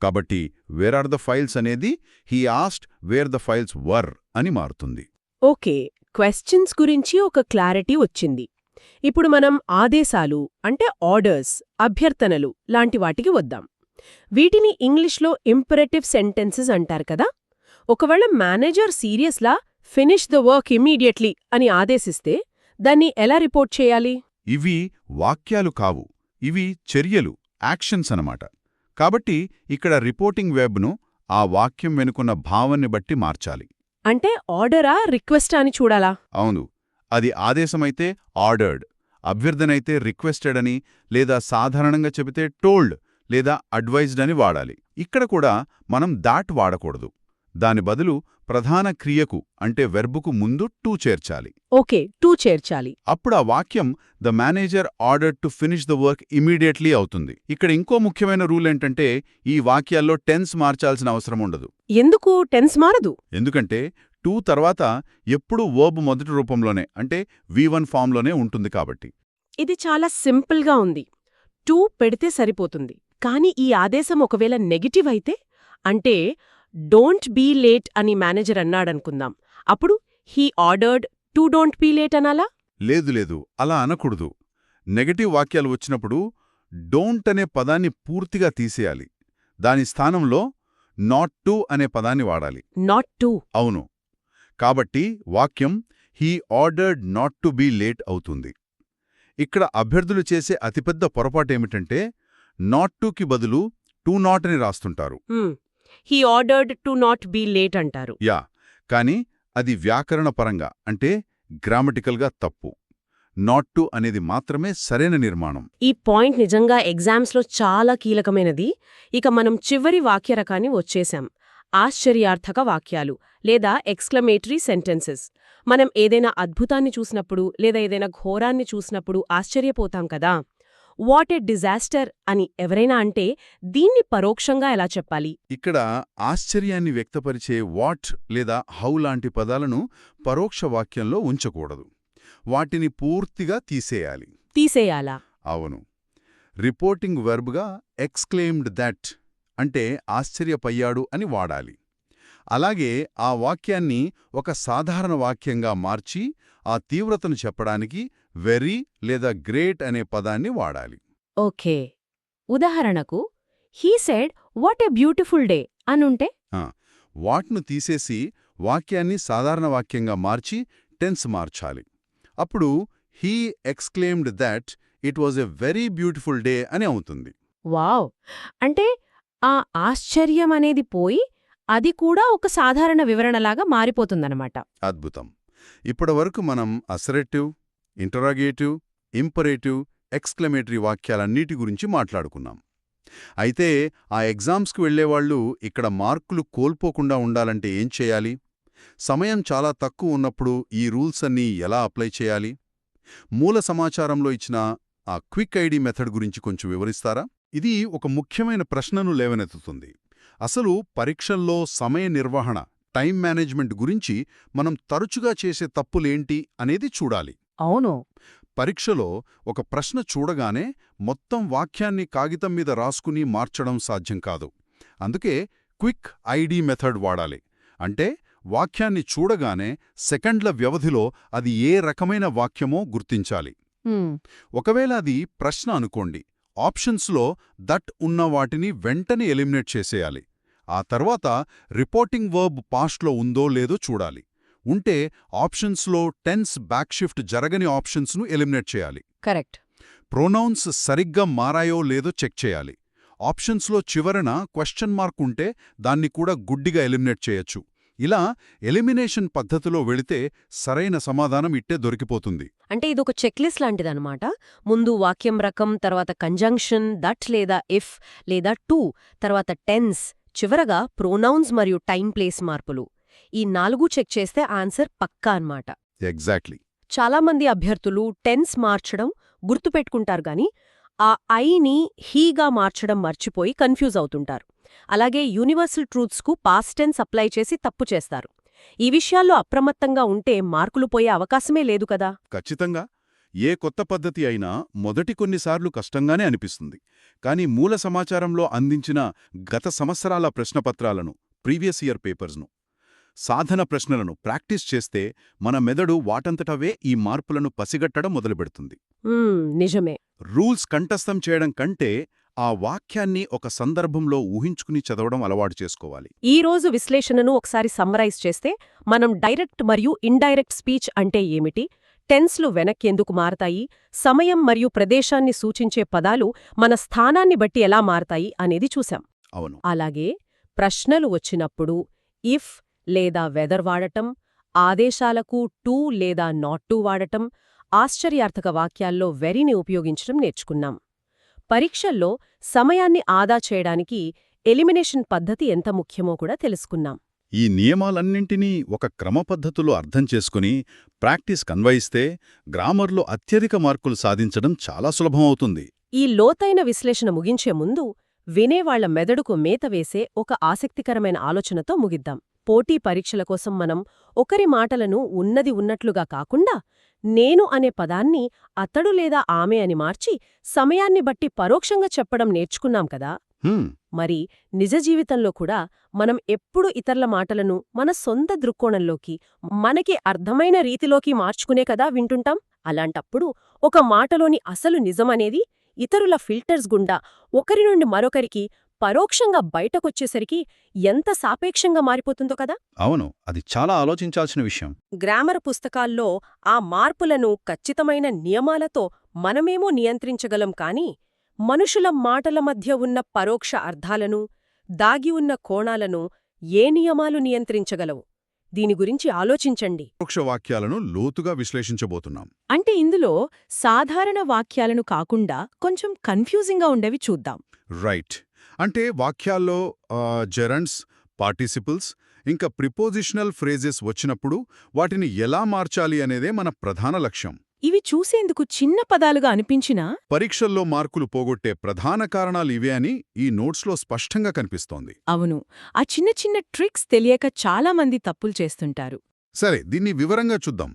కాబట్టి వేర్ ఆర్ ద ఫైల్స్ అనేది he asked where the files were అని మారుతుంది. ఓకే, క్వశ్చన్స్ గురించి ఒక క్లారిటీ వచ్చింది. ఇప్పుడు మనం ఆదేశాలు అంటే ఆర్డర్స్, అభ్యర్థనలు లాంటి వాటికి వద్దాం. వీటిని ఇంగ్లీష్లో ఇంపరేటివ్ సెంటెన్సెస్ అంటారు కదా. ఒకవేళ మేనేజర్ సీరియస్లా ఫినిష్ ద వర్క్ ఇమ్మీడియట్లీ అని ఆదేశిస్తే దాన్ని ఎలా రిపోర్ట్ చేయాలి? ఇవి వాక్యాలు కావు, ఇవి చర్యలు, యాక్షన్స్ అనమాట. కాబట్టి ఇక్కడ రిపోర్టింగ్ వెబ్ను ఆ వాక్యం వెనుకున్న భావాన్ని బట్టి మార్చాలి. అంటే ఆర్డరా రిక్వెస్టా అని చూడాలా? అవును, అది ఆదేశమైతే ఆర్డర్డ్, అభ్యర్థనైతే రిక్వెస్టెడ్ అని, లేదా సాధారణంగా చెబితే టోల్డ్ లేదా అడ్వైజ్డ్ అని వాడాలి. ఇక్కడ కూడా మనం దాట్ వాడకూడదు. దాని బదులు ప్రధాన క్రియకు అంటే వెర్బుకు ముందు టు చేర్చాలి. ఓకే, టు చేర్చాలి. అప్పుడు ఆ వాక్యం the manager order to finish the work immediately అవుతుంది. ఇక్కడ ఇంకో ముఖ్యమైన రూల్ ఏంటంటే ఈ వాక్యాల్లో టెన్స్ మార్చాల్సిన అవసరం ఉండదు. ఎందుకు టెన్స్ మారదు? ఎందుకంటే టు తర్వాత ఎప్పుడూ వర్బ్ మొదటి రూపంలోనే అంటే V1 ఫామ్లోనే ఉంటుంది కాబట్టి. ఇది చాలా సింపుల్గా ఉంది. టు పెడితే సరిపోతుంది. కానీ ఈ ఆదేశం ఒకవేళ నెగటివ్ అయితే, అంటే డోంట్ బీ లేట్ అని మేనేజర్ అన్నాడనుకుందాం, అప్పుడు he ordered to don't be late అనాలా? లేదు, అలా అనకూడదు. నెగటివ్ వాక్యాలు వచ్చినప్పుడు డోంట్ అనే పదాన్ని పూర్తిగా తీసేయాలి. దాని స్థానంలో నాట్ టు అనే పదాన్ని వాడాలి. Not to. అవును. కాబట్టి వాక్యం he ordered not to be late అవుతుంది. ఇక్కడ అభ్యర్థులు చేసే అతిపెద్ద పొరపాటేమిటంటే నాట్ టుకి బదులు టు నాట్ అని రాస్తుంటారు. He ordered to not be late అంటారు. యా, కానీ అది వ్యాకరణపరంగా అంటే గ్రామటికల్గా తప్పు. నాట్ టు అనేది మాత్రమే సరైన నిర్మాణం. ఈ పాయింట్ నిజంగా ఎగ్జామ్స్లో చాలా కీలకమైనది. ఇక మనం చివరి వాక్య రకాన్ని వచ్చేశాం. ఆశ్చర్యార్థక వాక్యాలు లేదా ఎక్స్క్లమేటరీ సెంటెన్సెస్. మనం ఏదైనా అద్భుతాన్ని చూసినప్పుడు లేదా ఏదైనా ఘోరాన్ని చూసినప్పుడు ఆశ్చర్యపోతాం కదా. వాట్ ఎ డిజాస్టర్ అని ఎవరైనా అంటే దీన్ని పరోక్షంగా ఎలా చెప్పాలి? ఇక్కడ ఆశ్చర్యాన్ని వ్యక్తపరిచే వాట్ లేదా హౌ లాంటి పదాలను పరోక్ష వాక్యంలో ఉంచకూడదు. వాటిని పూర్తిగా తీసేయాలి. తీసేయాలా? అవును. రిపోర్టింగ్ వెర్బ్గా ఎక్స్క్లెయిమ్డ్ దట్ అంటే ఆశ్చర్యపయ్యాడు అని వాడాలి. అలాగే ఆ వాక్యాన్ని ఒక సాధారణ వాక్యంగా మార్చి ఆ తీవ్రతను చెప్పడానికి వెరీ లేదా గ్రేట్ అనే పదాన్ని వాడాలి. ఓకే. ఉదాహరణకు he said what a beautiful day అనుంటే వాట్ను తీసేసి వాక్యాన్ని సాధారణ వాక్యంగా మార్చి టెన్స్ మార్చాలి. అప్పుడు he exclaimed that it was a very beautiful day అని అవుతుంది. వావ్! అంటే ఆ ఆశ్చర్యం అనేది పోయి అది కూడా ఒక సాధారణ వివరణలాగా మారిపోతుందన్నమాట. అద్భుతం. ఇప్పటివరకు మనం అసరెటివ్, ఇంటరాగేటివ్, ఇంపరేటివ్, ఎక్స్క్లమేటరీ వాక్యాలన్నిటి గురించి మాట్లాడుకున్నాం. అయితే ఆ ఎగ్జామ్స్కి వెళ్లేవాళ్లు ఇక్కడ మార్కులు కోల్పోకుండా ఉండాలంటే ఏం చేయాలి? సమయం చాలా తక్కువ ఉన్నప్పుడు ఈ రూల్స్ అన్నీ ఎలా అప్లై చేయాలి? మూల సమాచారంలో ఇచ్చిన ఆ క్విక్ ఐడి మెథడ్ గురించి కొంచెం వివరిస్తారా? ఇది ఒక ముఖ్యమైన ప్రశ్నను లేవనెత్తుతుంది. అసలు పరీక్షల్లో సమయ నిర్వహణ, టైం మేనేజ్మెంట్ గురించి మనం తరచుగా చేసే తప్పులేంటి అనేది చూడాలి. అవును. పరీక్షలో ఒక ప్రశ్న చూడగానే మొత్తం వాక్యాన్ని కాగితం మీద రాసుకుని మార్చడం సాధ్యం కాదు. అందుకే క్విక్ ఐడి మెథడ్ వాడాలి. అంటే వాక్యాన్ని చూడగానే సెకండ్ల వ్యవధిలో అది ఏ రకమైన వాక్యమో గుర్తించాలి. ఒకవేళ అది ప్రశ్న అనుకోండి, ఆప్షన్స్లో దట్ ఉన్న వాటిని వెంటనే ఎలిమినేట్ చేసేయాలి. ఆ తర్వాత రిపోర్టింగ్ వర్బ్ పాస్ట్లో ఉందో లేదో చూడాలి. ఉంటే ఆప్షన్స్లో టెన్స్ బ్యాక్ షిఫ్ట్ జరగని ఆప్షన్స్ను ఎలిమినేట్ చేయాలి. కరెక్ట్. ప్రొనౌన్స్ సరిగ్గా మారాయో లేదో చెక్ చేయాలి. ఆప్షన్స్లో చివరన క్వశ్చన్ మార్క్ ఉంటే దాన్ని కూడా గుడ్డిగా ఎలిమినేట్ చేయొచ్చు. ఇలా ఎలిమినేషన్ పద్ధతిలో వెళితే సరైన సమాధానం ఇట్టే దొరికిపోతుంది. అంటే ఇదొక చెక్లిస్ట్ లాంటిదన్నమాట. ముందు వాక్యం రకం, తర్వాత కంజంక్షన్, దట్ లేదా ఇఫ్ లేదా టు, తర్వాత టెన్స్, చివరగా ప్రొనౌన్స్ మరియు టైం ప్లేస్ మార్పులు. ఈ 4 చెక్ చేస్తే ఆన్సర్ పక్కా అన్నమాట. ఎగ్జాక్ట్లీ. చాలామంది అభ్యర్థులు టెన్స్ మార్చడం గుర్తుపెట్టుకుంటారు గాని ఆ ఐని హీగా మార్చడం మర్చిపోయి కన్ఫ్యూజ్ అవుతుంటారు. అలాగే యూనివర్సల్ ట్రూత్స్కు పాస్ట్ టెన్స్ అప్లై చేసి తప్పు చేస్తారు. ఈ విషయాల్లో అప్రమత్తంగా ఉంటే మార్కులు పోయే అవకాశమే లేదు కదా. ఖచ్చితంగా. ఏ కొత్త పద్ధతి అయినా మొదటి కొన్నిసార్లు కష్టంగానే అనిపిస్తుంది. కానీ మూల సమాచారంలో అందించిన గత సంవత్సరాల ప్రశ్నపత్రాలను, ప్రీవియస్ ఇయర్ పేపర్స్ను, సాధన ప్రశ్నలను ప్రాక్టీస్ చేస్తే మన మెదడు వాటంతటవే ఈ మార్పులను పసిగట్టడం మొదలుపెడుతుంది. నిజమే. రూల్స్ కంఠస్థం చేయడం కంటే ఆ వాక్యాన్ని ఒక సందర్భంలో ఊహించుకుని చదవడం అలవాటు చేసుకోవాలి. ఈ రోజు విశ్లేషణను ఒకసారి సమ్మరైజ్ చేస్తే మనం డైరెక్ట్ మరియు ఇండైరెక్ట్ స్పీచ్ అంటే ఏమిటి, టెన్స్లు వెనక్కెందుకు మారతాయి, సమయం మరియు ప్రదేశాన్ని సూచించే పదాలు మన స్థానాన్ని బట్టి ఎలా మారతాయి అనేది చూశాం. అవును. అలాగే ప్రశ్నలు వచ్చినప్పుడు ఇఫ్ లేదా వెదర్ వాడటం, ఆదేశాలకు టు లేదా నాట్ టు వాడటం, ఆశ్చర్యార్థక వాక్యాల్లో వెరీని ఉపయోగించడం నేర్చుకున్నాం. పరీక్షల్లో సమయాన్ని ఆదా చేయడానికి ఎలిమినేషన్ పద్ధతి ఎంత ముఖ్యమో కూడా తెలుసుకున్నాం. ఈ నియమాలన్నింటినీ ఒక క్రమపద్ధతిలో అర్థం చేసుకుని ప్రాక్టీస్ కన్వయిస్తే గ్రామర్లో అత్యధిక మార్కులు సాధించడం చాలా సులభమవుతుంది. ఈ లోతైన విశ్లేషణ ముగించే ముందు వినేవాళ్ల మెదడుకు మేత వేసే ఒక ఆసక్తికరమైన ఆలోచనతో ముగిద్దాం. పోటీ పరీక్షల కోసం మనం ఒకరి మాటలను ఉన్నది ఉన్నట్లుగా కాకుండా నేను అనే పదాన్ని అతడు లేదా ఆమె అని మార్చి సమయాన్ని బట్టి పరోక్షంగా చెప్పడం నేర్చుకున్నాం కదా. మరి నిజ జీవితంలో కూడా మనం ఎప్పుడు ఇతరుల మాటలను మన సొంత దృక్కోణంలోకి మనకి అర్థమైన రీతిలోకి మార్చుకునే కదా వింటుంటాం. అలాంటప్పుడు ఒక మాటలోని అసలు నిజమనేది ఇతరుల ఫిల్టర్స్ గుండా ఒకరి నుండి మరొకరికి పరోక్షంగా బయటకొచ్చేసరికి ఎంత సాపేక్షంగా మారిపోతుందో కదా. అవును, అది చాలా ఆలోచించాల్సిన విషయం. గ్రామర్ పుస్తకాల్లో ఆ మార్పులను ఖచ్చితమైన నియమాలతో మనమేమో నియంత్రించగలం కాని మనుషుల మాటల మధ్య ఉన్న పరోక్ష అర్థాలను, దాగి ఉన్న కోణాలను ఏ నియమాలు నియంత్రించగలవు? దీని గురించి ఆలోచించండి. పరోక్ష వాక్యాలను లోతుగా విశ్లేషించబోతున్నాం. అంటే ఇందులో సాధారణ వాక్యాలను కాకుండా కొంచెం కన్ఫ్యూజింగ్గా ఉండేవి చూద్దాం. రైట్. అంటే వాక్యాల్లో జెరండ్స్, పార్టిసిపుల్స్ ఇంకా ప్రిపోజిషనల్ ఫ్రేజెస్ వచ్చినప్పుడు వాటిని ఎలా మార్చాలి అనేదే మన ప్రధాన లక్ష్యం. ఇవి చూసేందుకు చిన్న పదాలుగా అనిపించినా పరీక్షల్లో మార్కులు పోగొట్టే ప్రధాన కారణాలు ఇవే అని ఈ నోట్స్లో స్పష్టంగా కనిపిస్తోంది. అవును, ఆ చిన్న చిన్న ట్రిక్స్ తెలియక చాలామంది తప్పులు చేస్తుంటారు. సరే, దీన్ని వివరంగా చూద్దాం.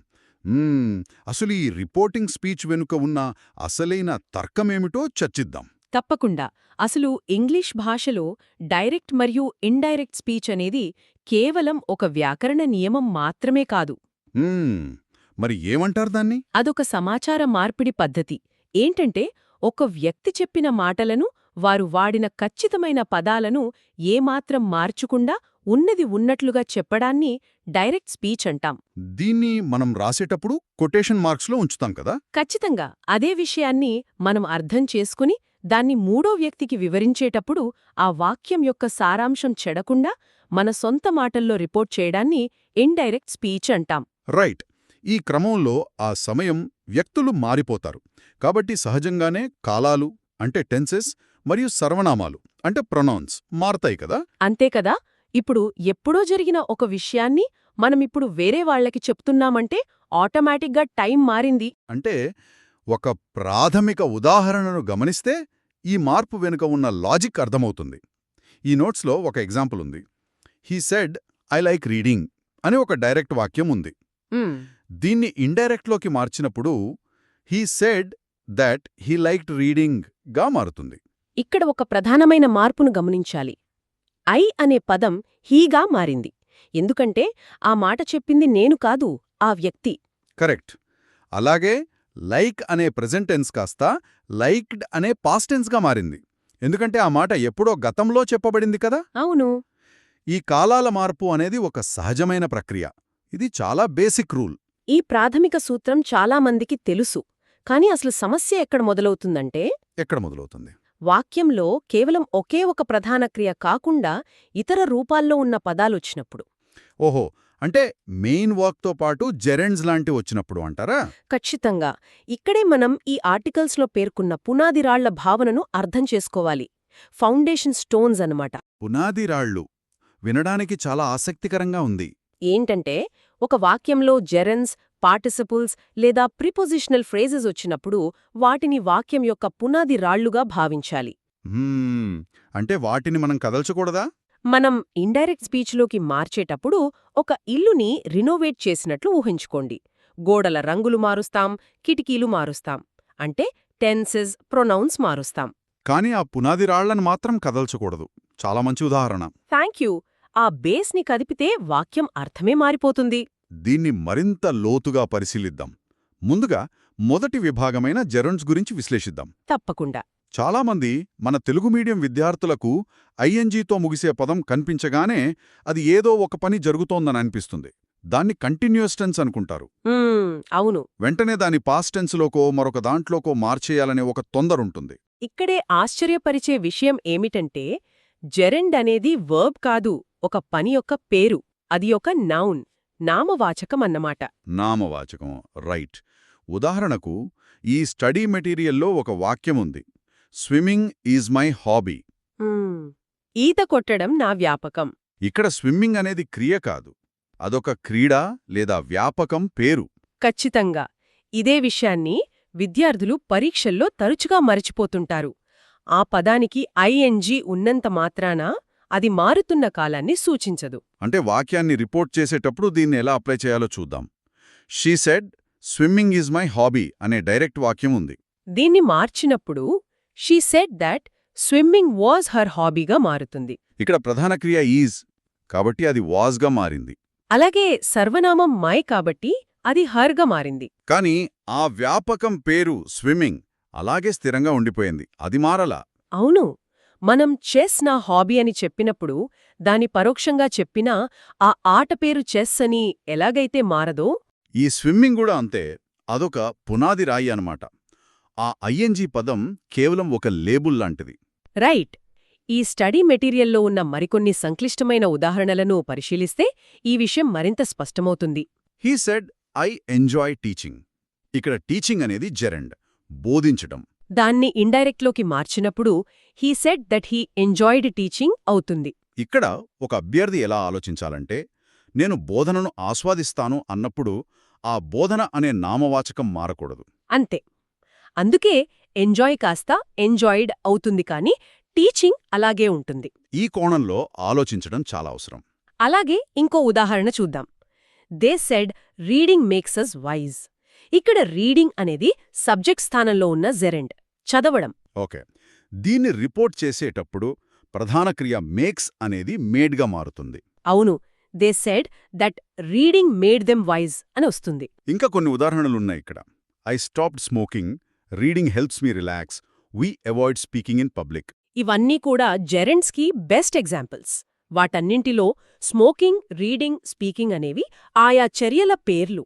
అసలు ఈ రిపోర్టింగ్ స్పీచ్ వెనుక ఉన్న అసలైన తర్కమేమిటో చర్చిద్దాం. తప్పకుండా. అసలు ఇంగ్లీష్ భాషలో డైరెక్ట్ మరియు ఇండైరెక్ట్ స్పీచ్ అనేది కేవలం ఒక వ్యాకరణ నియమం మాత్రమే కాదు. మరి ఏమంటారు దాన్ని? అదొక సమాచార మార్పిడి పద్ధతి. ఏంటంటే ఒక వ్యక్తి చెప్పిన మాటలను, వారు వాడిన ఖచ్చితమైన పదాలను ఏమాత్రం మార్చుకుండా ఉన్నది ఉన్నట్లుగా చెప్పడాన్ని డైరెక్ట్ స్పీచ్ అంటాం. దీన్ని మనం రాసేటప్పుడు కొటేషన్ మార్క్స్లో ఉంచుతాం కదా. ఖచ్చితంగా. అదే విషయాన్ని మనం అర్థం చేసుకుని దాన్ని మూడో వ్యక్తికి వివరించేటప్పుడు ఆ వాక్యం యొక్క సారాంశం చెడకుండా మన సొంత మాటల్లో రిపోర్ట్ చేయడాన్ని ఇండైరెక్ట్ స్పీచ్ అంటాం. రైట్. ఈ క్రమంలో ఆ సమయం వ్యక్తులు మారిపోతారు. కాబట్టి సహజంగానే కాలాలు అంటే టెన్సెస్ మరియు సర్వనామాలు అంటే ప్రొనౌన్స్ మారతాయి కదా. అంతే కదా. ఇప్పుడు ఎప్పుడో జరిగిన ఒక విషయాన్ని మనమిప్పుడు వేరే వాళ్లకి చెప్తున్నామంటే ఆటోమేటిక్గా టైం మారింది. అంటే ఒక ప్రాథమిక ఉదాహరణను గమనిస్తే ఈ మార్పు వెనుక ఉన్న లాజిక్ అర్థమవుతుంది. ఈ నోట్స్లో ఒక ఎగ్జాంపుల్ ఉంది. He said I like reading అనే ఒక డైరెక్ట్ వాక్యం ఉంది. దీన్ని ఇండైరెక్ట్లోకి మార్చినప్పుడు he said that he liked reading గా మారుతుంది. ఇక్కడ ఒక ప్రధానమైన మార్పును గమనించాలి. ఐ అనే పదం హీగా మారింది. ఎందుకంటే ఆ మాట చెప్పింది నేను కాదు, ఆ వ్యక్తి. కరెక్ట్. అలాగే లైక్ అనే ప్రెజెంట్ టెన్స్ కాస్త లైక్డ్ అనే పాస్ట్ టెన్స్గా మారింది. ఎందుకంటే ఆ మాట ఎప్పుడో గతంలో చెప్పబడింది కదా. అవును. ఈ కాలాల మార్పు అనేది ఒక సహజమైన ప్రక్రియ. ఇది చాలా బేసిక్ రూల్. ఈ ప్రాథమిక సూత్రం చాలామందికి తెలుసు. కాని అసలు సమస్య ఎక్కడ మొదలవుతుందంటే వాక్యంలో కేవలం ఒకే ఒక ప్రధాన క్రియ కాకుండా ఇతర రూపాల్లో ఉన్న పదాలొచ్చినప్పుడు. ఓహో, అంటే మెయిన్ వర్క్తో పాటు జెరెండ్స్ లాంటి వచ్చినప్పుడు అంటారా? ఖచ్చితంగా. ఇక్కడే మనం ఈ ఆర్టికల్స్లో పేర్కొన్న పునాదిరాళ్ల భావనను అర్థం చేసుకోవాలి. ఫౌండేషన్ స్టోన్స్ అన్నమాట. పునాదిరాళ్లు వినడానికి చాలా ఆసక్తికరంగా ఉంది. ఏంటంటే ఒక వాక్యంలో జెరెన్స్, పార్టిసిపుల్స్ లేదా ప్రిపోజిషనల్ ఫ్రేజెస్ వచ్చినప్పుడు వాటిని వాక్యం యొక్క పునాది రాళ్లుగా భావించాలి. అంటే వాటిని మనం కదల్చకూడదా? మనం ఇండైరెక్ట్ స్పీచ్లోకి మార్చేటప్పుడు ఒక ఇల్లుని రినోవేట్ చేసినట్లు ఊహించుకోండి. గోడల రంగులు మారుస్తాం, కిటికీలు మారుస్తాం. అంటే టెన్సెస్, ప్రొనౌన్స్ మారుస్తాం. కానీ ఆ పునాది రాళ్లను మాత్రం కదల్చకూడదు. చాలా మంచి ఉదాహరణ. థాంక్యూ. ఆ బేస్ని కదిపితే వాక్యం అర్థమే మారిపోతుంది. దీన్ని మరింత లోతుగా పరిశీలిద్దాం. ముందుగా మొదటి విభాగమైన జెరెండ్స్ గురించి విశ్లేషిద్దాం. తప్పకుండా. చాలామంది మన తెలుగు మీడియం విద్యార్థులకు ఐఎన్జీతో ముగిసే పదం కనిపించగానే అది ఏదో ఒక పని జరుగుతోందని అనిపిస్తుంది. దాన్ని కంటిన్యూయస్ టెన్స్ అనుకుంటారు. అవును. వెంటనే దాని పాస్ట్ టెన్స్లోకో మరొక దాంట్లోకో మార్చేయాలనే ఒక తొందరుంటుంది. ఇక్కడే ఆశ్చర్యపరిచే విషయం ఏమిటంటే జెరెండ్ అనేది వర్బ్ కాదు, ఒక పని యొక్క పేరు. అది ఒక నౌన్, నామవాచకం అన్నమాట. నామవాచకం, రైట్. ఉదాహరణకు ఈ స్టడీ మెటీరియల్లో ఒక వాక్యముంది. Swimming is my hobby. ఈత కొట్టడం నా వ్యాపకం. ఇక్కడ స్విమ్మింగ్ అనేది క్రియ కాదు, అదొక క్రీడ లేదా వ్యాపకం పేరు. ఖచ్చితంగా. ఇదే విషయాన్ని విద్యార్థులు పరీక్షల్లో తరచుగా మరచిపోతుంటారు. ఆ పదానికి ఐఎన్జీ ఉన్నంత మాత్రాన అది మారుతున్న కాలాన్ని సూచించదు. అంటే వాక్యాన్ని రిపోర్ట్ చేసేటప్పుడు దీన్ని ఎలా అప్లై చేయాలో చూద్దాం. She said swimming is my hobby అనే డైరెక్ట్ వాక్యం ఉంది. దీన్ని మార్చినప్పుడు she said that swimming was her హాబీగా మారుతుంది. ఇక్కడ ప్రధాన క్రియ ఈజ్ కాబట్టి అది వాజ్గా మారింది. అలాగే సర్వనామం మై కాబట్టి అది హర్గా మారింది. కానీ ఆ వ్యాపకం పేరు స్విమ్మింగ్ అలాగే స్థిరంగా ఉండిపోయింది, అది మారలా. అవును, మనం చెస్ నా హాబీ అని చెప్పినప్పుడు దాని పరోక్షంగా చెప్పినా ఆ ఆట పేరు చెస్ అని ఎలాగైతే మారదో, ఈ స్విమ్మింగ్ కూడా అంతే, అదొక పునాది రాయి అన్నమాట. ఆ ఐఎన్జీ పదం కేవలం ఒక లేబుల్ లాంటిది. రైట్. ఈ స్టడీ మెటీరియల్లో ఉన్న మరికొన్ని సంక్లిష్టమైన ఉదాహరణలను పరిశీలిస్తే ఈ విషయం మరింత స్పష్టమవుతుంది. He said I enjoy teaching. ఇక్కడ టీచింగ్ అనేది జెరెండ్, బోధించటం. దాన్ని ఇండైరెక్ట్లోకి మార్చినప్పుడు he said that he enjoyed teaching అవుతుంది. ఇక్కడ ఒక అభ్యర్థి ఎలా ఆలోచించాలంటే, నేను బోధనను ఆస్వాదిస్తాను అన్నప్పుడు ఆ బోధన అనే నామవాచకం మారకూడదు. అంతే. అందుకే ఎంజాయ్ కాస్త ఎంజాయిడ్ అవుతుంది కానీ టీచింగ్ అలాగే ఉంటుంది. ఈ కోణంలో ఆలోచించడం చాలా అవసరం. అలాగే ఇంకో ఉదాహరణ చూద్దాం. They said reading makes us wise. ఇక్కడ రీడింగ్ అనేది సబ్జెక్ట్ స్థానంలో ఉన్న జెరెండ్, చదవడం. ఓకే, దీన్ని రిపోర్ట్ చేసేటప్పుడు ప్రధాన క్రియ మేక్స్ అనేది మేడ్గా మారుతుంది. అవును, they said that reading made them wise అని వస్తుంది. ఇంకా కొన్ని ఉదాహరణలున్నాయి ఇక్కడ. I stopped smoking, reading helps me relax, we avoid speaking in public. ఇవన్నీ కూడా జెరెండ్స్కి బెస్ట్ ఎగ్జాంపుల్స్. వాటన్నింటిలో స్మోకింగ్, రీడింగ్, స్పీకింగ్ అనేవి ఆయా చర్యల పేర్లు.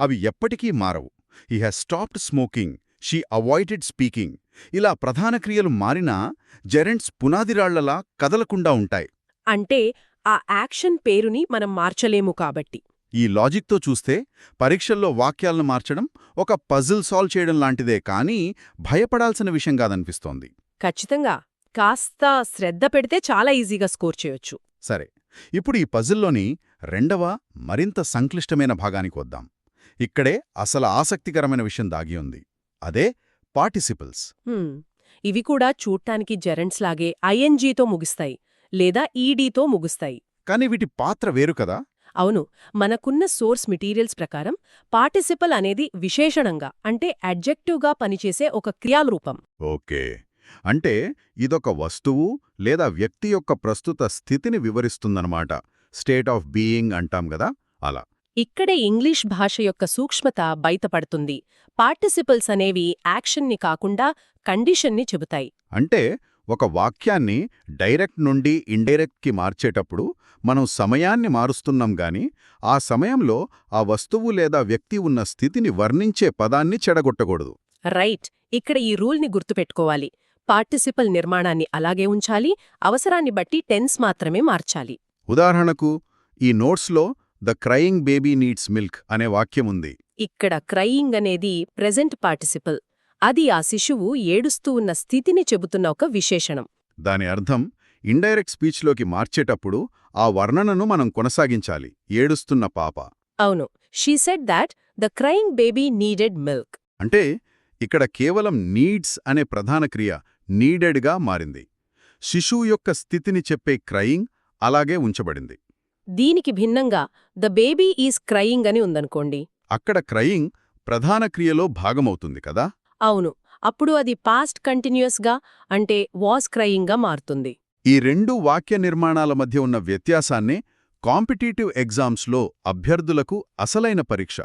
అవి ఎప్పటికీ మారవు. He has stopped smoking, she avoided speaking. ఇలా ప్రధాన క్రియలు మారినా జెరెండ్స్ పునాదిరాళ్లలా కదలకుండా ఉంటాయి. అంటే ఆ యాక్షన్ పేరుని మనం మార్చలేము కాబట్టి. ఈ లాజిక్తో చూస్తే పరీక్షల్లో వాక్యాలను మార్చడం ఒక పజిల్ సాల్వ్ చేయడం లాంటిదే, కానీ భయపడాల్సిన విషయం కాదనిపిస్తోంది. ఖచ్చితంగా. కాస్త శ్రద్ధ పెడితే చాలా ఈజీగా స్కోర్ చేయొచ్చు. సరే, ఇప్పుడు ఈ పజిల్లోని రెండవ మరింత సంక్లిష్టమైన భాగానికి వద్దాం. ఇక్కడే అసలు ఆసక్తికరమైన విషయం దాగి ఉంది. అదే పార్టిసిపుల్స్. ఇవి కూడా చూడ్టానికి జెరెండ్స్ లాగే ఐఎన్జీతో ముగుస్తాయి లేదా ఈడీతో ముగుస్తాయి. కానీ వీటి పాత్ర వేరు కదా. అవును, మనకున్న సోర్స్ మెటీరియల్స్ ప్రకారం పార్టిసిపల్ అనేది విశేషణంగా అంటే అడ్జెక్టివ్గా పనిచేసే ఒక క్రియారూపం. ఓకే, అంటే ఇదొక వస్తువు లేదా వ్యక్తి యొక్క ప్రస్తుత స్థితిని వివరిస్తుందన్నమాట. స్టేట్ ఆఫ్ బీయింగ్ అంటాం గదా, అలా. ఇక్కడే ఇంగ్లీష్ భాష యొక్క సూక్ష్మత బయటపడుతుంది. పార్టిసిపల్స్ అనేవి యాక్షన్ని కాకుండా కండిషన్ని చెబుతాయి. అంటే ఒక వాక్యాన్ని డైరెక్ట్ నుండి ఇండైరెక్ట్కి మార్చేటప్పుడు మనం సమయాన్ని మారుస్తున్నాం గాని ఆ సమయంలో ఆ వస్తువు లేదా వ్యక్తి ఉన్న స్థితిని వర్ణించే పదాన్ని చెడగొట్టకూడదు. రైట్. ఇక్కడ ఈ రూల్ని గుర్తుపెట్టుకోవాలి. పార్టిసిపల్ నిర్మాణాన్ని అలాగే ఉంచాలి, అవసరాన్ని బట్టి టెన్స్ మాత్రమే మార్చాలి. ఉదాహరణకు ఈ నోట్స్లో the crying baby needs milk అనే వాక్యం ఉంది. ఇక్కడ క్రయింగ్ అనేది ప్రెజెంట్ పార్టిసిపల్. అది ఆ శిశువు ఏడుస్తూ ఉన్న స్థితిని చెబుతున్న ఒక విశేషణం. దాని అర్థం ఇండైరెక్ట్ స్పీచ్లోకి మార్చేటప్పుడు ఆ వర్ణనను మనం కొనసాగించాలి. ఏడుస్తున్న పాప. అవును, she said that the crying baby needed milk. అంటే ఇక్కడ కేవలం నీడ్స్ అనే ప్రధాన క్రియ నీడెడ్గా మారింది. శిశువు యొక్క స్థితిని చెప్పే క్రయింగ్ అలాగే ఉంచబడింది. దీనికి భిన్నంగా ద బేబీ ఈజ్ క్రయింగ్ అని ఉందనుకోండి. అక్కడ క్రయింగ్ ప్రధాన క్రియలో భాగమవుతుంది కదా. అవును, అప్పుడు అది పాస్ట్ కంటిన్యూస్గా అంటే వాస్ క్రయింగ్గా మారుతుంది. ఈ రెండు వాక్య నిర్మాణాల మధ్య ఉన్న వ్యత్యాసాన్నే కాంపిటీటివ్ ఎగ్జామ్స్లో అభ్యర్థులకు అసలైన పరీక్ష.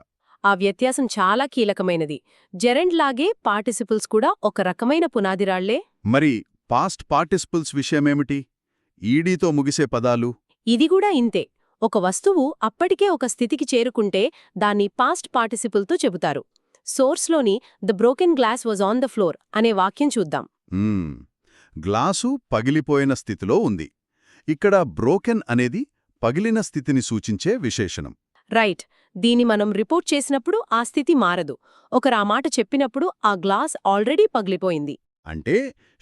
ఆ వ్యత్యాసం చాలా కీలకమైనది. జెరెండ్ లాగే పార్టిసిపుల్స్ కూడా ఒక రకమైన పునాదిరాళ్లే. మరి పాస్ట్ పార్టిసిపుల్స్ విషయమేమిటి? ఈడీతో ముగిసే పదాలు. ఇది కూడా ఇంతే. ఒక వస్తువు అప్పటికే ఒక స్థితికి చేరుకుంటే దాన్ని పాస్ట్ పార్టిసిపుల్తో చెబుతారు. సోర్స్లోని the broken glass was on the floor అనే వాక్యం చూద్దాం. గ్లాసు పగిలిపోయిన స్థితిలో ఉంది. ఇక్కడ బ్రోకెన్ అనేది పగిలిన స్థితిని సూచించే విశేషణం. రైట్. దీని మనం రిపోర్ట్ చేసినప్పుడు ఆ స్థితి మారదు. ఒకరు ఆ మాట చెప్పినప్పుడు ఆ గ్లాస్ ఆల్రెడీ పగిలిపోయింది. అంటే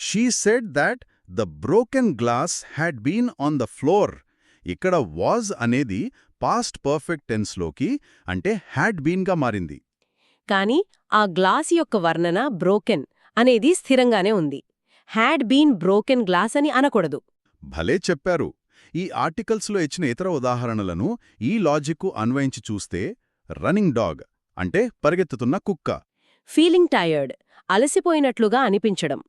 she said that the broken glass had been on the floor. ఇక్కడ వాజ్ అనేది పాస్ట్ పర్ఫెక్ట్ టెన్స్లోకి అంటే హ్యాడ్ బీన్గా మారింది. కాని ఆ గ్లాస్ యొక్క వర్ణన బ్రోకెన్ అనేది స్థిరంగానే ఉంది. హ్యాడ్ బీన్ బ్రోకెన్ గ్లాస్ అని అనకూడదు. భలే చెప్పారు. ఈ ఆర్టికల్స్లో ఇచ్చిన ఇతర ఉదాహరణలను ఈ లాజిక్కు అన్వయించి చూస్తే రన్నింగ్ డాగ్ అంటే పరిగెత్తుతున్న కుక్క, ఫీలింగ్ టయర్డ్ అలసిపోయినట్లుగా అనిపించడం,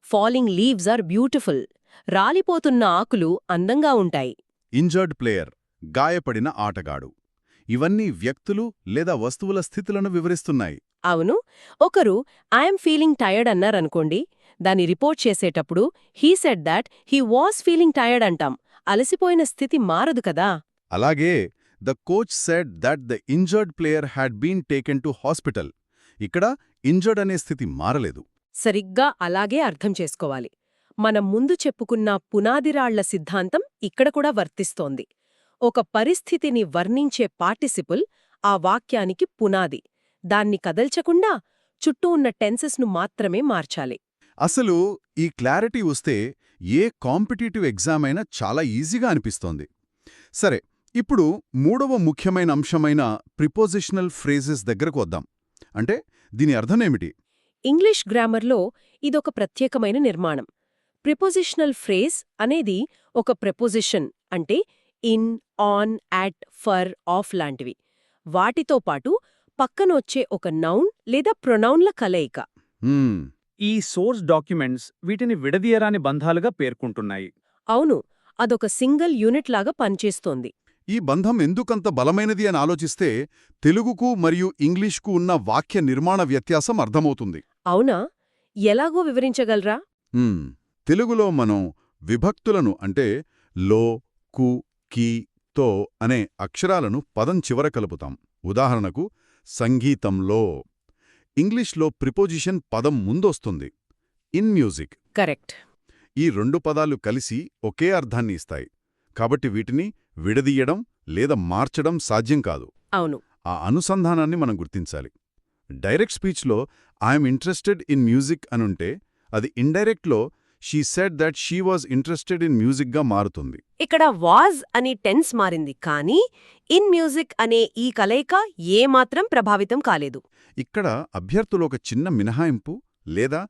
ఫాలింగ్ లీవ్స్ ఆర్ బ్యూటిఫుల్ రాలిపోతున్న ఆకులు అందంగా ఉంటాయి, ఇంజర్డ్ ప్లేయర్ గాయపడిన ఆటగాడు. ఇవన్నీ వ్యక్తులు లేదా వస్తువుల స్థితులను వివరిస్తున్నాయి. అవును. ఒకరు ఐఎమ్ ఫీలింగ్ టయర్డ్ అన్నారనుకోండి, దాన్ని రిపోర్ట్ చేసేటప్పుడు he said that he was feeling tired అంటాం. అలసిపోయిన స్థితి మారదు కదా. అలాగే the coach said that the injured player had been taken to hospital. ఇక్కడ ఇంజర్డ్ అనే స్థితి మారలేదు. సరిగ్గా అలాగే అర్థం చేసుకోవాలి. మనం ముందు చెప్పుకున్న పునాదిరాళ్ల సిద్ధాంతం ఇక్కడ కూడా వర్తిస్తోంది. ఒక పరిస్థితిని వర్ణించే పార్టిసిపుల్ ఆ వాక్యానికి పునాది. దాన్ని కదల్చకుండా చుట్టూ ఉన్న టెన్సెస్ను మాత్రమే మార్చాలి. అసలు ఈ క్లారిటీ వస్తే ఏ కాంపిటీటివ్ ఎగ్జామ్ అయినా చాలా ఈజీగా అనిపిస్తోంది. సరే, ఇప్పుడు మూడవ ముఖ్యమైన అంశమైన ప్రిపోజిషనల్ ఫ్రేజెస్ దగ్గరకు వద్దాం. అంటే దీని అర్థమేమిటి? ఇంగ్లీష్ గ్రామర్లో ఇదొక ప్రత్యేకమైన నిర్మాణం. ప్రిపోజిషనల్ ఫ్రేజ్ అనేది ఒక ప్రెపోజిషన్ అంటే in, on, at, for, of లాంటివి. వాటితో పాటు పక్కనొచ్చే ఒక నౌన్ లేదా ప్రొనౌన్ల కలయిక. ఈ సోర్స్ డాక్యుమెంట్స్ వీటిని విడదీయరాని బంధాలుగా పేర్కొంటున్నాయి. అవును, అదొక సింగిల్ యూనిట్ లాగా పనిచేస్తోంది. ఈ బంధం ఎందుకంత బలమైనది అని ఆలోచిస్తే తెలుగుకు మరియు ఇంగ్లీష్కు ఉన్న వాక్య నిర్మాణ వ్యత్యాసం అర్థమవుతుంది. అవునా? ఎలాగో వివరించగలరా? తెలుగులో మనం విభక్తులను అంటే లో, కు, కీ, తో అనే అక్షరాలను పదం చివర కలుపుతాం. ఉదాహరణకు సంగీతంలో. ఇంగ్లీష్లో ప్రిపోజిషన్ పదం ముందొస్తుంది. In music. కరెక్ట్. ఈ రెండు పదాలు కలిసి ఒకే అర్థాన్ని ఇస్తాయి. కాబట్టి వీటిని విడదీయడం లేదా మార్చడం సాధ్యం కాదు. అవును. ఆ అనుసంధానాన్ని మనం గుర్తించాలి. డైరెక్ట్ స్పీచ్లో ఐఎమ్ ఇంట్రెస్టెడ్ ఇన్ మ్యూజిక్ అనుంటే అది ఇండైరెక్ట్లో she said that she was interested in మ్యూజిక్గా మారుతుంది. ఇక్కడ వాజ్ అని టెన్స్ మారింది, కానీ ఇన్ మ్యూజిక్ అనే ఈ కలయిక ఏమాత్రం ప్రభావితం కాలేదు. ఇక్కడ అభ్యర్థులు ఒక చిన్న మినహాయింపు లేదా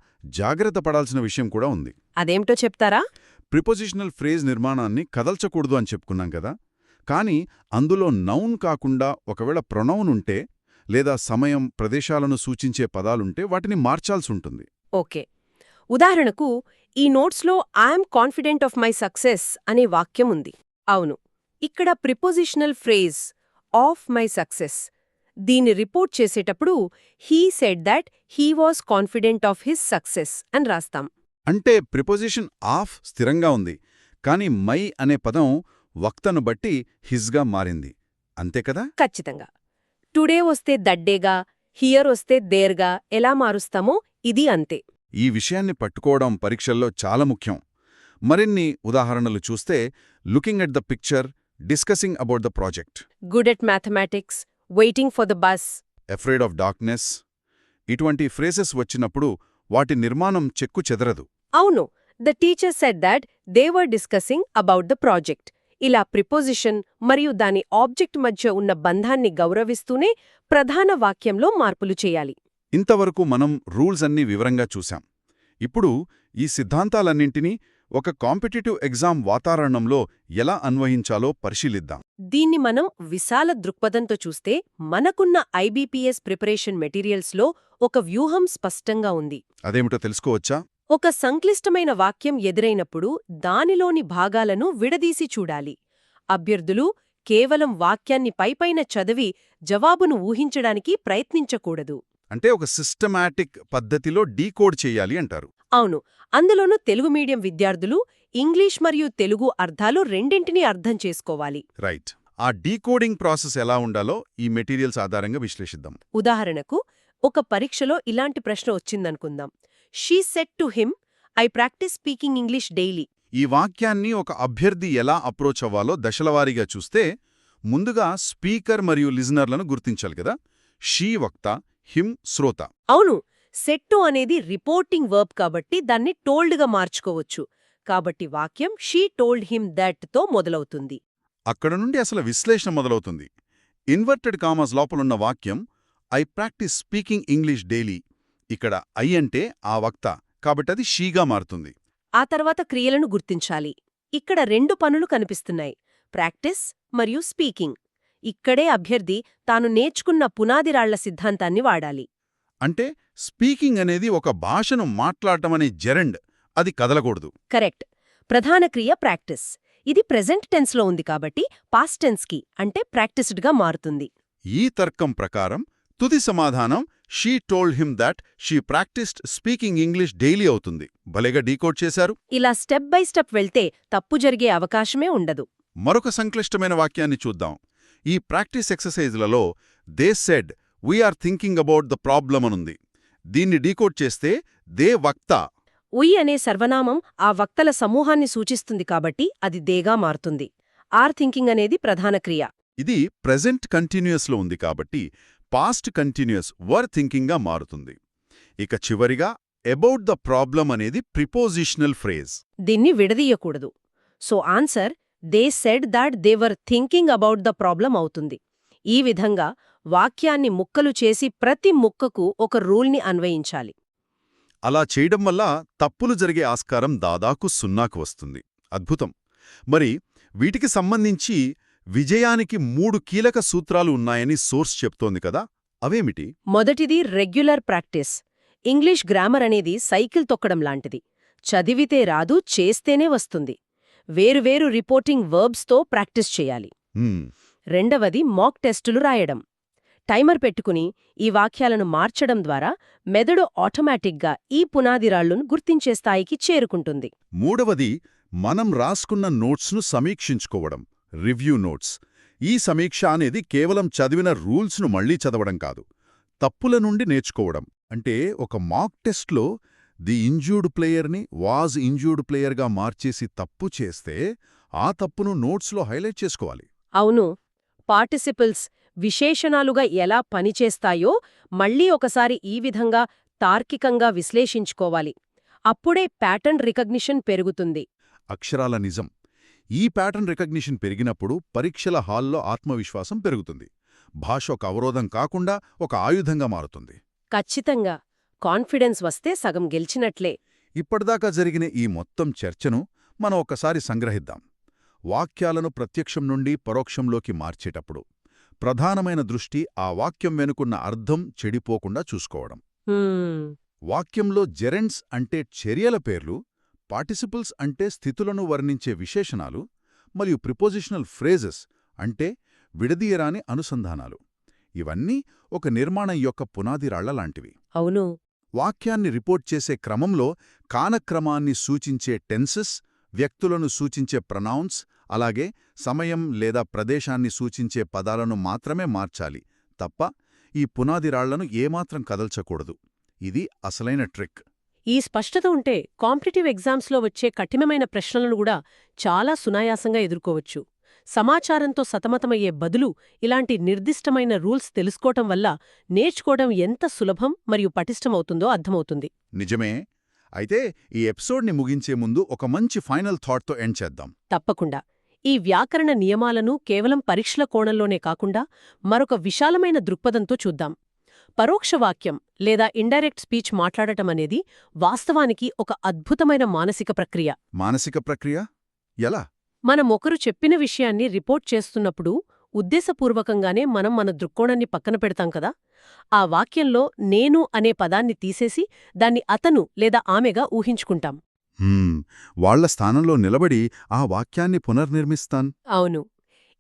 జాగ్రత్త పడాల్సిన విషయం కూడా ఉంది. అదేమిటో చెప్తారా? ప్రిపోజిషనల్ ఫ్రేజ్ నిర్మాణాన్ని కదల్చకూడదు అని చెప్పుకున్నాం కదా. కానీ అందులో నౌన్ కాకుండా ఒకవేళ ప్రొనౌన్ ఉంటే లేదా సమయం, ప్రదేశాలను సూచించే పదాలుంటే వాటిని మార్చాల్సుంటుంది. ఓకే. ఉదాహరణకు ఈ నోట్స్లో I'm confident of my success అనే వాక్యం ఉంది. అవును, ఇక్కడ prepositional phrase of my success దీన్ని రిపోర్ట్ చేసేటప్పుడు he said that he was confident of his success అని రాస్తాం. అంటే ప్రిపోజిషన్ ఆఫ్ స్థిరంగా ఉంది, కానీ మై అనే పదం వక్తను బట్టి హిజ్గా మారింది. అంతే కదా? ఖచ్చితంగా. టుడే వస్తే దడ్డేగా, హియర్ వస్తే దేర్గా ఎలా మారుస్తామో ఇది అంతే. ఈ విషయాన్ని పట్టుకోవడం పరీక్షల్లో చాలా ముఖ్యం. మరిన్ని ఉదాహరణలు చూస్తే looking at the picture, discussing about the project, good at mathematics, waiting for the bus, afraid of darkness ఇటువంటి ఫ్రేసెస్ వచ్చినప్పుడు వాటి నిర్మాణం చెక్కు చెదరదు. అవును, the teacher said that they were discussing about the project. ఇలా ప్రిపోజిషన్ మరియు దాని ఆబ్జెక్ట్ మధ్య ఉన్న బంధాన్ని గౌరవిస్తూనే ప్రధాన వాక్యంలో మార్పులు చేయాలి. ఇంతవరకు మనం రూల్స్ అన్నీ వివరంగా చూశాం. ఇప్పుడు ఈ సిద్ధాంతాలన్నింటినీ ఒక కాంపిటిటివ్ ఎగ్జామ్ వాతావరణంలో ఎలా అన్వయించాలో పరిశీలిద్దాం. దీన్ని మనం విశాల దృక్పథంతో చూస్తే మనకున్న ఐబీపీఎస్ ప్రిపరేషన్ మెటీరియల్స్లో ఒక వ్యూహం స్పష్టంగా ఉంది. అదేమిటో తెలుసుకోవచ్చా? ఒక సంక్లిష్టమైన వాక్యం ఎదురైనప్పుడు దానిలోని భాగాలను విడదీసి చూడాలి. అభ్యర్థులు కేవలం వాక్యాన్ని పైపైన చదివి జవాబును ఊహించడానికి ప్రయత్నించకూడదు. అంటే ఒక సిస్టమాటిక్ పద్ధతిలో డీకోడ్ చెయ్యాలి అంటారు. అవును, అందులోనూ తెలుగు మీడియం విద్యార్థులు ఇంగ్లీష్ మరియు తెలుగు అర్థాలు రెండింటినీ అర్థం చేసుకోవాలి. రైట్. ఆ డీకోడింగ్ ప్రాసెస్ ఎలా ఉండాలో ఈ మెటీరియల్స్ ఆధారంగా విశ్లేషిద్దాం. ఉదాహరణకు ఒక పరీక్షలో ఇలాంటి ప్రశ్న వచ్చిందనుకుందాం. She said to him, I practice speaking English daily. ఈ వాక్యాన్ని ఒక అభ్యర్థి ఎలా అప్రోచ్ అవ్వాలో దశలవారీగా చూస్తే ముందుగా స్పీకర్ మరియు లిజనర్లను గుర్తించాలి కదా. షీ వక్త, హిమ్ శ్రోత. అవును, సెడ్ టు అనేది రిపోర్టింగ్ వర్బ్ కాబట్టి దాన్ని టోల్డ్గా మార్చుకోవచ్చు. కాబట్టి వాక్యం షీ టోల్డ్ హిమ్ దట్ తో మొదలవుతుంది. అక్కడ నుండి అసలు విశ్లేషణ మొదలవుతుంది. ఇన్వర్టెడ్ కామాస్ లోపలున్న వాక్యం I practice speaking English daily. ఇక్కడ ఐ అంటే ఆ వక్త, కాబట్టది షీగా మారుతుంది. ఆ తర్వాత క్రియలను గుర్తించాలి. ఇక్కడ 2 పనులు కనిపిస్తున్నాయి, ప్రాక్టీస్ మరియు స్పీకింగ్. ఇక్కడే అభ్యర్థి తాను నేర్చుకున్న పునాదిరాళ్ల సిద్ధాంతాన్ని వాడాలి. అంటే స్పీకింగ్ అనేది ఒక భాషను మాట్లాడటమనే జెరండ్, అది కదలకూడదు. కరెక్ట్. ప్రధాన క్రియ ప్రాక్టీస్. ఇది ప్రెజెంట్ టెన్స్లో ఉంది కాబట్టి పాస్ట్ టెన్స్కి అంటే ప్రాక్టీస్డ్గా మారుతుంది. ఈ తర్కం ప్రకారం తుది సమాధానం she told him that she practised speaking English daily అవుతుంది. భలేగా డీకోడ్ చేశారు. ఇలా స్టెప్ బై స్టెప్ వెళ్తే తప్పు జరిగే అవకాశమే ఉండదు. మరొక సంక్లిష్టమైన వాక్యాన్ని చూద్దాం. ఈ ప్రాక్టీస్ ఎక్సర్సైజ్లలో they said we're thinking about the problem అనుంది. దీన్ని డీకోడ్ చేస్తే దే వక్త. ఉయ్ అనే సర్వనామం ఆ వక్తల సమూహాన్ని సూచిస్తుంది కాబట్టి అది దేగా మారుతుంది. ఆర్ థింకింగ్ అనేది ప్రధాన క్రియ. ఇది ప్రెజెంట్ కంటిన్యూయస్లో ఉంది కాబట్టి పాస్ట్ కంటిన్యూయస్ వర్ థింకింగ్గా మారుతుంది. ఇక చివరిగా అబౌట్ ద ప్రాబ్లం అనేది ప్రిపోజిషనల్ ఫ్రేజ్. దీన్ని విడదీయకూడదు. So answer they said that they were thinking about the problem అవుతుంది. ఈ విధంగా వాక్యాన్ని ముక్కలు చేసి ప్రతి ముక్కకు ఒక రూల్ని అన్వయించాలి. అలా చేయడం వల్ల తప్పులు జరిగే ఆస్కారం దాదాపు 0కు వస్తుంది. అద్భుతం. మరి వీటికి సంబంధించి విజయానికి 3 కీలక సూత్రాలు ఉన్నాయని సోర్స్ చెప్తోంది కదా, అవేమిటి? మొదటిది రెగ్యులర్ ప్రాక్టీస్. ఇంగ్లీష్ గ్రామర్ అనేది సైకిల్ తొక్కడం లాంటిది. చదివితే రాదు, చేస్తేనే వస్తుంది. వేరువేరు రిపోర్టింగ్ వర్బ్స్తో ప్రాక్టీస్ చేయాలి. రెండవది మాక్ టెస్టులు రాయడం. టైమర్ పెట్టుకుని ఈ వాక్యాలను మార్చడం ద్వారా మెదడు ఆటోమేటిక్గా ఈ పునాదిరాళ్లను గుర్తించే స్థాయికి చేరుకుంటుంది. మూడవది మనం రాసుకున్న నోట్స్ను సమీక్షించుకోవడం, రివ్యూ నోట్స్. ఈ సమీక్ష అనేది కేవలం చదివిన రూల్స్ను మళ్లీ చదవడం కాదు, తప్పుల నుండి నేర్చుకోవడం. అంటే ఒక మాక్ టెస్ట్లో ది ఇంజ్యూర్డ్ ప్లేయర్ని వాజ్ ఇంజ్యూర్డ్ ప్లేయర్గా మార్చేసి తప్పు చేస్తే ఆ తప్పును నోట్స్లో హైలైట్ చేసుకోవాలి. అవును. పార్టిసిపుల్స్ విశేషణాలుగా ఎలా పనిచేస్తాయో మళ్లీ ఒకసారి ఈ విధంగా తార్కికంగా విశ్లేషించుకోవాలి. అప్పుడే ప్యాటర్న్ రికగ్నిషన్ పెరుగుతుంది. అక్షరాల నిజం. ఈ ప్యాటర్న్ రికగ్నిషన్ పెరిగినప్పుడు పరీక్షల హాల్లో ఆత్మవిశ్వాసం పెరుగుతుంది. భాష ఒక అవరోధం కాకుండా ఒక ఆయుధంగా మారుతుంది. ఖచ్చితంగా. కాన్ఫిడెన్స్ వస్తే సగం గెలిచినట్లే. ఇప్పటిదాకా జరిగిన ఈ మొత్తం చర్చను మనం ఒకసారి సంగ్రహిద్దాం. వాక్యాలను ప్రత్యక్షం నుండి పరోక్షంలోకి మార్చేటప్పుడు ప్రధానమైన దృష్టి ఆ వాక్యం వెనుకున్న అర్థం చెడిపోకుండా చూసుకోవడం. వాక్యంలో జెరెండ్స్ అంటే చర్యల పేర్లు, పార్టిసిపుల్స్ అంటే స్థితులను వర్ణించే విశేషణాలు, మరియు ప్రిపోజిషనల్ ఫ్రేజెస్ అంటే విడదీయరాని అనుసంధానాలు. ఇవన్నీ ఒక నిర్మాణం యొక్క పునాదిరాళ్ల లాంటివి. అవును. వాక్యాన్ని రిపోర్ట్ చేసే క్రమంలో కాలక్రమాన్ని సూచించే టెన్సెస్, వ్యక్తులను సూచించే ప్రొనౌన్స్, అలాగే సమయం లేదా ప్రదేశాన్ని సూచించే పదాలను మాత్రమే మార్చాలి తప్ప ఈ పునాదిరాళ్లను ఏమాత్రం కదల్చకూడదు. ఇది అసలైన ట్రిక్. ఈ స్పష్టత ఉంటే కాంపిటిటివ్ ఎగ్జామ్స్లో వచ్చే కఠినమైన ప్రశ్నలను కూడా చాలా సునాయాసంగా ఎదుర్కోవచ్చు. సమాచారంతో సతమతమయ్యే బదులు ఇలాంటి నిర్దిష్టమైన రూల్స్ తెలుసుకోవటం వల్ల నేర్చుకోవడం ఎంత సులభం మరియు పటిష్టమవుతుందో అర్థమవుతుంది. నిజమే. అయితే ఈ ఎపిసోడ్ని ముగించే ముందు ఒక మంచి ఫైనల్ థాట్తో ఎండ్ చేద్దాం. తప్పకుండా. ఈ వ్యాకరణ నియమాలను కేవలం పరీక్షల కోణంలోనే కాకుండా మరొక విశాలమైన దృక్పథంతో చూద్దాం. పరోక్ష వాక్యం లేదా ఇండైరెక్ట్ స్పీచ్ మాట్లాడటమనేది వాస్తవానికి ఒక అద్భుతమైన మానసిక ప్రక్రియ. మానసిక ప్రక్రియ? ఎలా? మనం ఒకరు చెప్పిన విషయాన్ని రిపోర్ట్ చేస్తున్నప్పుడు ఉద్దేశపూర్వకంగానే మనం మన దృక్కోణాన్ని పక్కన పెడతాం కదా. ఆ వాక్యంలో నేను అనే పదాన్ని తీసేసి దాన్ని అతను లేదా ఆమెగా ఊహించుకుంటాం. వాళ్ల స్థానంలో నిలబడి ఆ వాక్యాన్ని పునర్నిర్మిస్తాన్. అవును.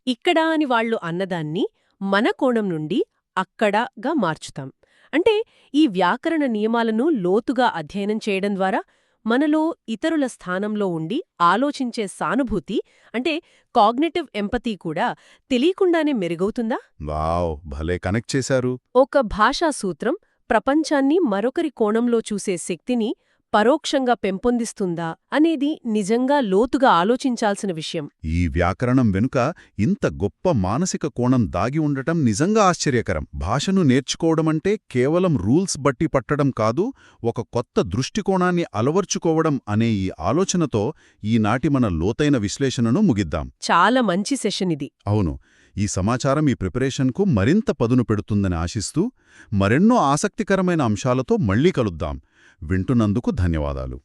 ఇక్కడ అని వాళ్లు అన్నదాన్ని మన కోణం నుండి అక్కడగా మార్చుతాం. అంటే ఈ వ్యాకరణ నియమాలను లోతుగా అధ్యయనం చేయడం ద్వారా మనలో ఇతరుల స్థానంలో ఉండి ఆలోచించే సానుభూతి అంటే కాగ్నిటివ్ ఎంపతీ కూడా తెలియకుండానే మెరుగవుతుందా? వావ్, భలే కనెక్ట్ చేశారు. ఒక భాషా సూత్రం ప్రపంచాన్ని మరొకరి కోణంలో చూసే శక్తిని పరోక్షంగా పెంపొందిస్తుందా అనేది నిజంగా లోతుగా ఆలోచించాల్సిన విషయం. ఈ వ్యాకరణం వెనుక ఇంత గొప్ప మానసిక కోణం దాగి ఉండటం నిజంగా ఆశ్చర్యకరం. భాషను నేర్చుకోవడమంటే కేవలం రూల్స్ బట్టి పట్టడం కాదు, ఒక కొత్త దృష్టికోణాన్ని అలవర్చుకోవడం అనే ఈ ఆలోచనతో ఈనాటి మన లోతైన విశ్లేషణను ముగిద్దాం. చాలా మంచి సెషన్ ఇది. అవును, ఈ సమాచారం ఈ ప్రిపరేషన్కు మరింత పదును పెడుతుందని ఆశిస్తూ మరెన్నో ఆసక్తికరమైన అంశాలతో మళ్ళీ కలుద్దాం. వింటున్నందుకు ధన్యవాదాలు.